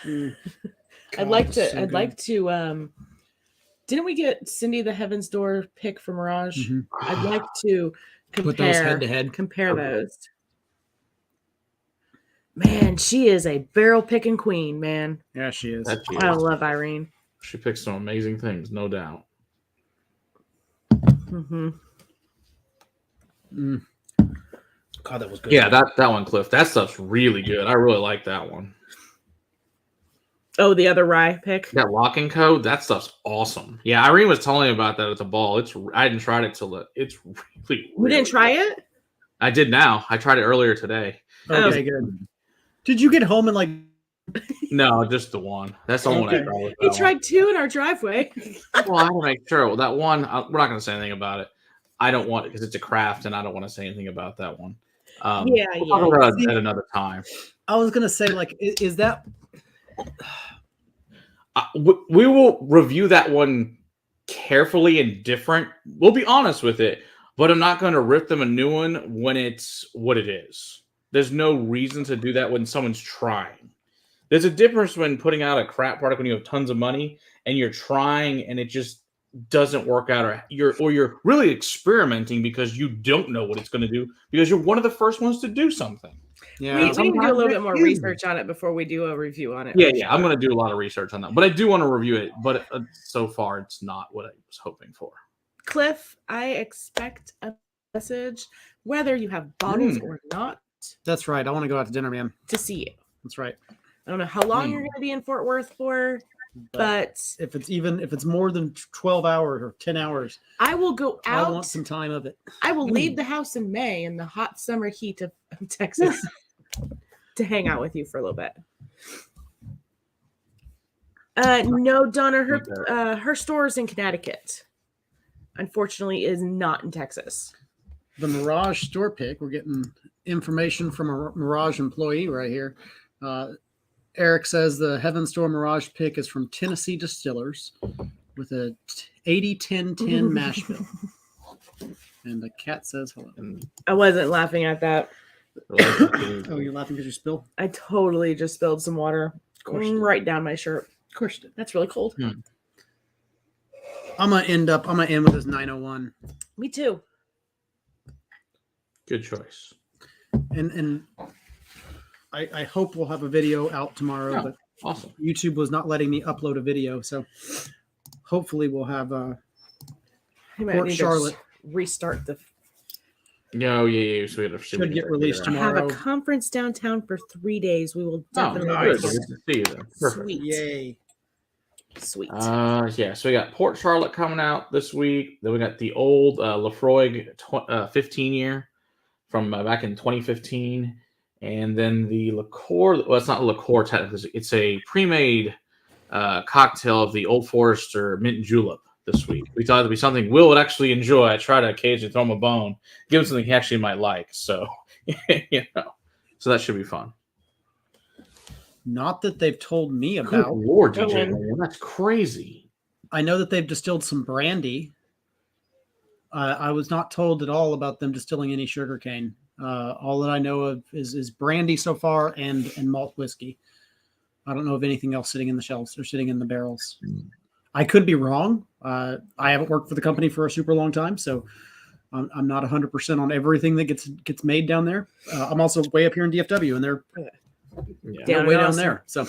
S1: God, I'd like to. Didn't we get Cindy the Heaven's Door pick for Mirage? Mm-hmm. I'd like to
S2: put those head to head.
S1: Compare those. Man, she is a barrel picking queen, man.
S2: Yeah, she is.
S1: I love Irene.
S3: She picks some amazing things, no doubt.
S1: Mm-hmm.
S2: God, that was good.
S3: Yeah, that one, Cliff. That stuff's really good. I really like that one.
S1: Oh, the other rye pick?
S3: That locking code, that stuff's awesome. Yeah, Irene was telling me about that at the ball. I hadn't tried it till it's really
S1: You didn't try it?
S3: I did now. I tried it earlier today.
S2: Okay, good. Did you get home and
S3: No, just the one. That's the only one I tried.
S1: He tried 2 in our driveway.
S3: Well, I want to make sure. Well, that one, we're not going to say anything about it. I don't want it because it's a craft, and I don't want to say anything about that one. We'll talk about it at another time.
S2: I was going to say, is that...
S3: we will review that one carefully and different. We'll be honest with it, but I'm not going to rip them a new one when it's what it is. There's no reason to do that when someone's trying. There's a difference when putting out a crap product when you have tons of money and you're trying and it just doesn't work out, or you're really experimenting because you don't know what it's going to do because you're one of the first ones to do something.
S1: Yeah, we need to do a little bit more research on it before we do a review on it.
S3: Yeah, I'm going to do a lot of research on that, but I do want to review it. But so far, it's not what I was hoping for.
S1: Cliff, I expect a message, whether you have bottles or not.
S2: That's right. I want to go out to dinner, man.
S1: To see you.
S2: That's right.
S1: I don't know how long you're going to be in Fort Worth for, but
S2: if it's more than 12 hours or 10 hours,
S1: I will go out.
S2: I want some time of it.
S1: I will leave the house in May in the hot summer heat of Texas to hang out with you for a little bit. No, Donna, her store is in Connecticut. Unfortunately, is not in Texas.
S2: The Mirage store pick. We're getting information from a Mirage employee right here. Eric says the Heaven Store Mirage pick is from Tennessee Distillers with a 80-10-10 mash bill. And the cat says hello.
S1: I wasn't laughing at that.
S2: Oh, you're laughing because you spilled?
S1: I totally just spilled some water right down my shirt.
S2: Of course you did.
S1: That's really cold.
S2: I'm gonna end with this 901.
S1: Me too.
S3: Good choice.
S2: And I hope we'll have a video out tomorrow, but
S3: awesome.
S2: YouTube was not letting me upload a video, so hopefully we'll have Port Charlotte
S1: restart the.
S3: No, yeah. So we
S2: should get released tomorrow.
S1: I have a conference downtown for 3 days. We will definitely.
S3: Good to see you then. Perfect.
S1: Sweet.
S2: Yay.
S1: Sweet.
S3: Yeah. So we got Port Charlotte coming out this week. Then we got the old Lafroig 15 year from back in 2015, and then the liqueur. Well, it's not a liqueur technically. It's a pre-made cocktail of the Old Forester Mint Julep this week. We thought it'd be something Will would actually enjoy. I try to occasionally throw him a bone, give him something he actually might like. So, so that should be fun.
S2: Not that they've told me about.
S3: Good Lord, DJ, that's crazy.
S2: I know that they've distilled some brandy. I was not told at all about them distilling any sugarcane. All that I know of is brandy so far and malt whiskey. I don't know of anything else sitting in the shelves or sitting in the barrels. I could be wrong. I haven't worked for the company for a super long time, so I'm not 100% on everything that gets made down there. I'm also way up here in DFW, and they're way down there. So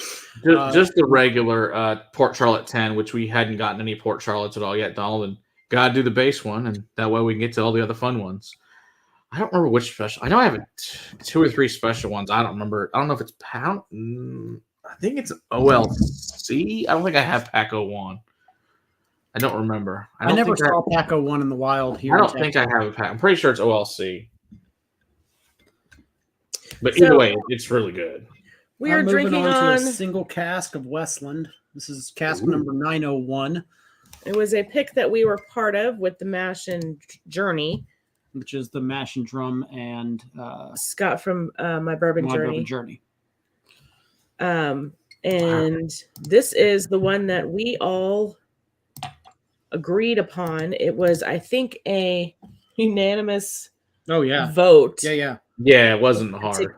S3: just the regular Port Charlotte 10, which we hadn't gotten any Port Charlottes at all yet, Donald, and gotta do the base one, and that way we can get to all the other fun ones. I don't remember which special. I know I have 2 or 3 special ones. I don't remember. I don't know if it's pound. I think it's an OLC. I don't think I have Pack 01. I don't remember.
S2: I never saw Pack 01 in the wild here.
S3: I don't think I have a pack. I'm pretty sure it's OLC. But either way, it's really good.
S1: We are drinking on
S2: a single cask of Westland. This is cask number 901.
S1: It was a pick that we were part of with the Mash and Journey,
S2: which is the Mash and Drum and
S1: Scott from My Bourbon Journey. And this is the one that we all agreed upon. It was, I think, a unanimous vote.
S2: Yeah,
S3: it wasn't hard.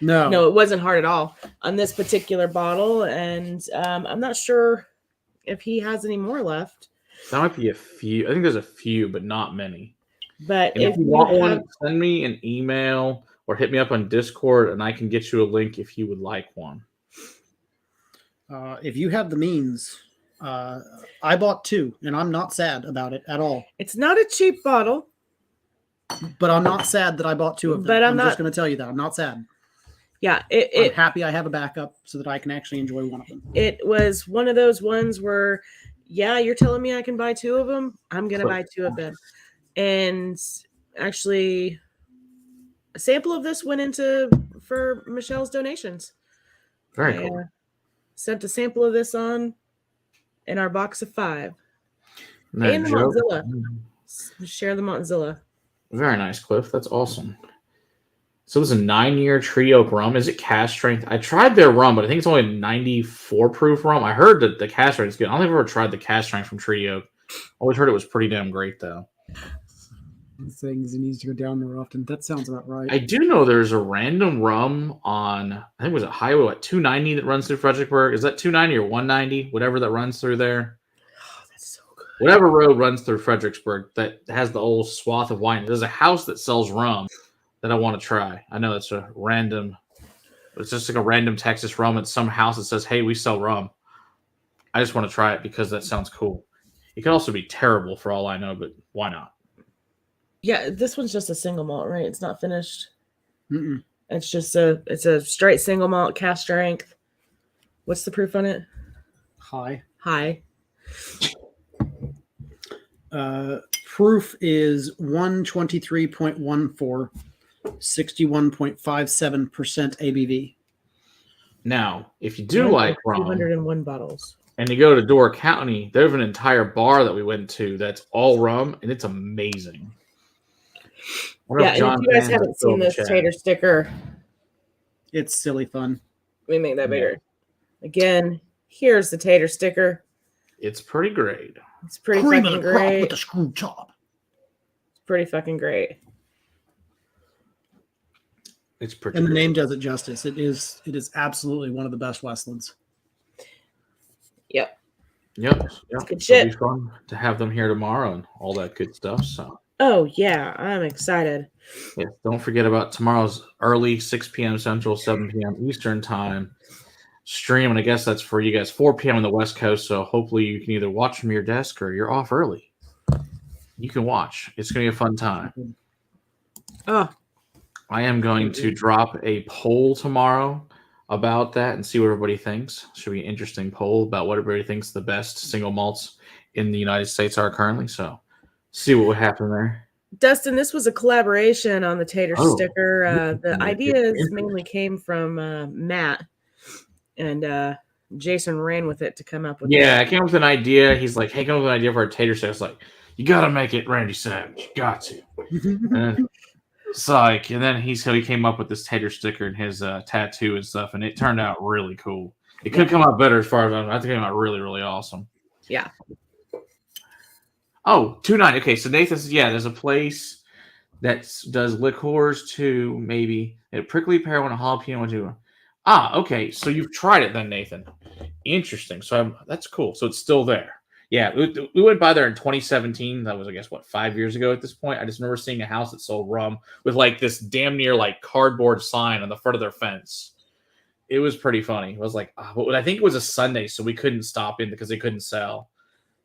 S1: No, it wasn't hard at all on this particular bottle, and I'm not sure if he has any more left.
S3: That might be a few. I think there's a few, but not many.
S1: But
S3: if you want one, send me an email or hit me up on Discord, and I can get you a link if you would like one.
S2: If you have the means, I bought 2, and I'm not sad about it at all.
S1: It's not a cheap bottle,
S2: but I'm not sad that I bought 2 of them. But I'm just going to tell you that I'm not sad.
S1: Yeah,
S2: I'm happy I have a backup so that I can actually enjoy one of them.
S1: It was one of those ones where, you're telling me I can buy 2 of them. I'm going to buy 2 of them. And actually, a sample of this went for Michelle's donations.
S3: Very cool.
S1: Sent a sample of this in our box of 5.
S3: And
S1: the Montzilla. Share the Montzilla.
S3: Very nice, Cliff. That's awesome. So it was a 9-year Tree Oak rum. Is it cask strength? I tried their rum, but I think it's only 94 proof rum. I heard that the cask strength is good. I don't think I've ever tried the cask strength from Tree Oak. Always heard it was pretty damn great, though.
S2: Things he needs to go down more often. That sounds about right.
S3: I do know there's a random rum on, I think it was a highway at 290 that runs through Fredericksburg. Is that 290 or 190? Whatever that runs through there.
S1: Oh, that's so good.
S3: Whatever road runs through Fredericksburg that has the old swath of wine. There's a house that sells rum that I want to try. I know it's just like a random Texas rum at some house that says, hey, we sell rum. I just want to try it because that sounds cool. It could also be terrible for all I know, but why not?
S1: Yeah, this one's just a single malt, right? It's not finished.
S2: Mm-mm.
S1: It's just a straight single malt, cask strength. What's the proof on it?
S2: High. Proof is 123.14, 61.57% ABV.
S3: Now, if you do like rum,
S1: 201 bottles.
S3: And you go to Door County, there's an entire bar that we went to that's all rum, and it's amazing.
S1: Yeah, and if you guys haven't seen this tater sticker,
S2: it's silly fun.
S1: Let me make that bigger. Again, here's the tater sticker.
S3: It's pretty great.
S1: It's pretty fucking great.
S2: With the screw top.
S1: It's pretty fucking great.
S3: It's pretty.
S2: And the name does it justice. It is absolutely one of the best Westlands.
S1: Yep.
S3: It's
S1: good shit.
S3: It'll be fun to have them here tomorrow and all that good stuff. So.
S1: Oh yeah, I'm excited.
S3: Yeah, don't forget about tomorrow's early 6 p.m. Central, 7 p.m. Eastern time stream, and I guess that's for you guys 4 p.m. on the West Coast. So hopefully you can either watch from your desk or you're off early. You can watch. It's gonna be a fun time.
S1: Oh,
S3: I am going to drop a poll tomorrow about that and see what everybody thinks. Should be an interesting poll about what everybody thinks the best single malts in the United States are currently. So see what would happen there.
S1: Dustin, this was a collaboration on the tater sticker. The ideas mainly came from Matt, and Jason ran with it to come up with it.
S3: I came up with an idea. He's like, hey, come up with an idea for a tater sticker. I was like, you got to make it Randy Savage. You got to. And it's like, and then he came up with this tater sticker and his tattoo and stuff, and it turned out really cool. It could come out better as far as I think it came out really, really awesome.
S1: Yeah.
S3: Oh, 2.9. Okay, so Nathan says, there's a place that does liqueurs too, maybe a prickly pear one, a jalapeno too. Okay. So you've tried it then, Nathan. Interesting. So that's cool. So it's still there. Yeah, we went by there in 2017. That was, I guess, 5 years ago at this point. I just remember seeing a house that sold rum with like this damn near like cardboard sign on the front of their fence. It was pretty funny. It was like, I think it was a Sunday, so we couldn't stop in because they couldn't sell.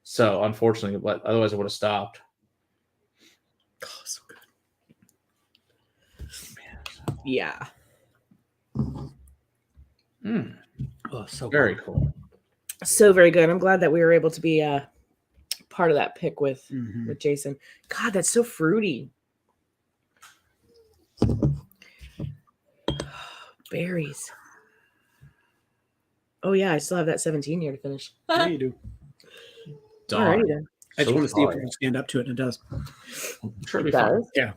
S3: So unfortunately, but otherwise I would have stopped.
S2: Oh, so good.
S1: Yeah.
S2: Oh, so
S3: very cool.
S1: So very good. I'm glad that we were able to be part of that pick with Jason. God, that's so fruity. Berries. Oh yeah, I still have that 17 year to finish.
S2: Yeah, you do.
S1: All right, then.
S2: I just want to see if it can stand up to it, and it does.
S3: Sure,
S1: it does.
S2: Yeah.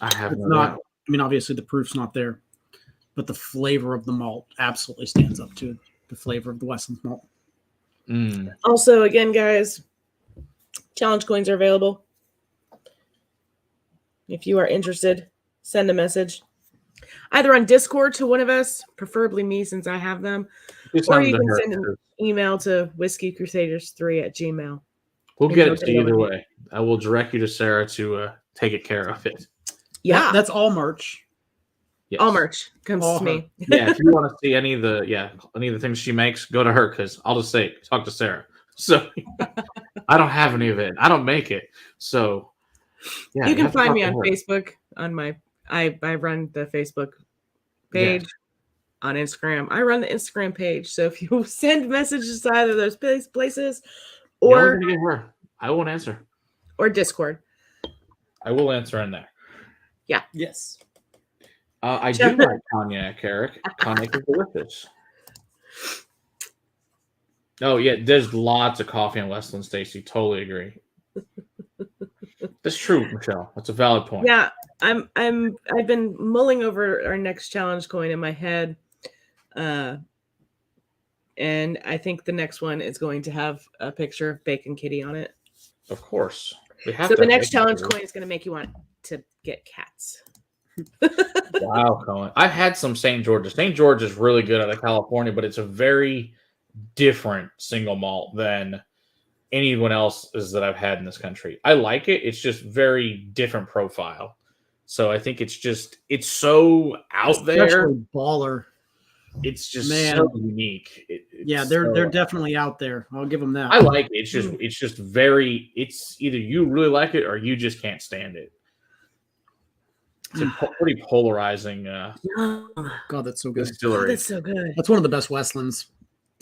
S3: I have
S2: not. I mean, obviously the proof's not there, but the flavor of the malt absolutely stands up to the flavor of the Westlands malt.
S1: Also, again, guys, challenge coins are available. If you are interested, send a message either on Discord to one of us, preferably me since I have them, or you can send an email to whiskeycrusaders3@gmail.com.
S3: We'll get it to you either way. I will direct you to Sarah to take care of it.
S1: Yeah,
S2: that's all merch.
S3: Yes.
S1: All merch comes to me.
S3: If you want to see any of the things she makes, go to her because I'll just say talk to Sarah. So I don't have any of it. I don't make it. So
S1: you can find me on Facebook on my I run the Facebook page. On Instagram. I run the Instagram page. So if you send messages to either of those places or
S3: get her. I won't answer.
S1: Or Discord.
S3: I will answer in there.
S1: Yeah.
S2: Yes.
S3: I do like cognac, Eric. Cognac is delicious. Oh, yeah. There's lots of coffee in Westland, Stacy. Totally agree. That's true, Michelle. That's a valid point.
S1: Yeah. I've been mulling over our next challenge coin in my head. And I think the next one is going to have a picture of Bacon Kitty on it.
S3: Of course.
S1: So the next challenge coin is going to make you want to get cats.
S3: Wow, Cohen. I've had some St. George's. St. George is really good out of California, but it's a very different single malt than anyone else is that I've had in this country. I like it. It's just very different profile. So I think it's so out there.
S2: Baller.
S3: It's just so unique.
S2: They're definitely out there. I'll give them that.
S3: I like it. It's just very. It's either you really like it or you just can't stand it. It's a pretty polarizing.
S2: God, that's so good.
S3: Distillery.
S1: That's so good.
S2: That's one of the best Westlands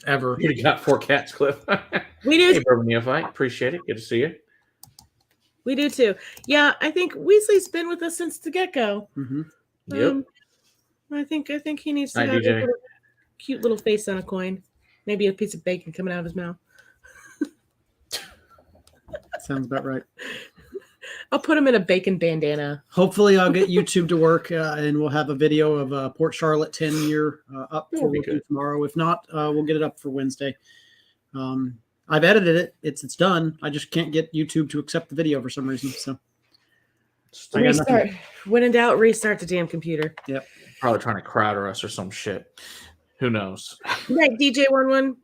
S2: ever.
S3: You got 4 cats, Cliff.
S1: We do.
S3: Hey, Bourbon Neophyte. Appreciate it. Good to see you.
S1: We do too. Yeah, I think Weasley's been with us since the get-go.
S3: Yep.
S1: I think he needs to have a cute little face on a coin. Maybe a piece of bacon coming out of his mouth.
S2: Sounds about right.
S1: I'll put him in a bacon bandana.
S2: Hopefully, I'll get YouTube to work, and we'll have a video of Port Charlotte 10-year up for review tomorrow. If not, we'll get it up for Wednesday. I've edited it; it's done. I just can't get YouTube to accept the video for some reason. So,
S1: restart. When in doubt, restart the damn computer.
S2: Yep.
S3: Probably trying to crowder us or some shit. Who knows?
S1: Good night, DJ11.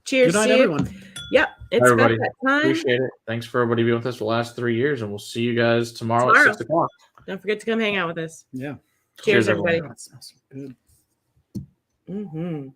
S1: Cheers.
S2: Good night, everyone.
S1: Yep. It's
S3: everybody.
S1: about that time.
S3: Appreciate it. Thanks for everybody being with us the last 3 years, and we'll see you guys tomorrow. At 6 o'clock.
S1: Don't forget to come hang out with us.
S2: Yeah.
S1: Cheers everybody.
S2: That smells good.
S1: Mm-hmm.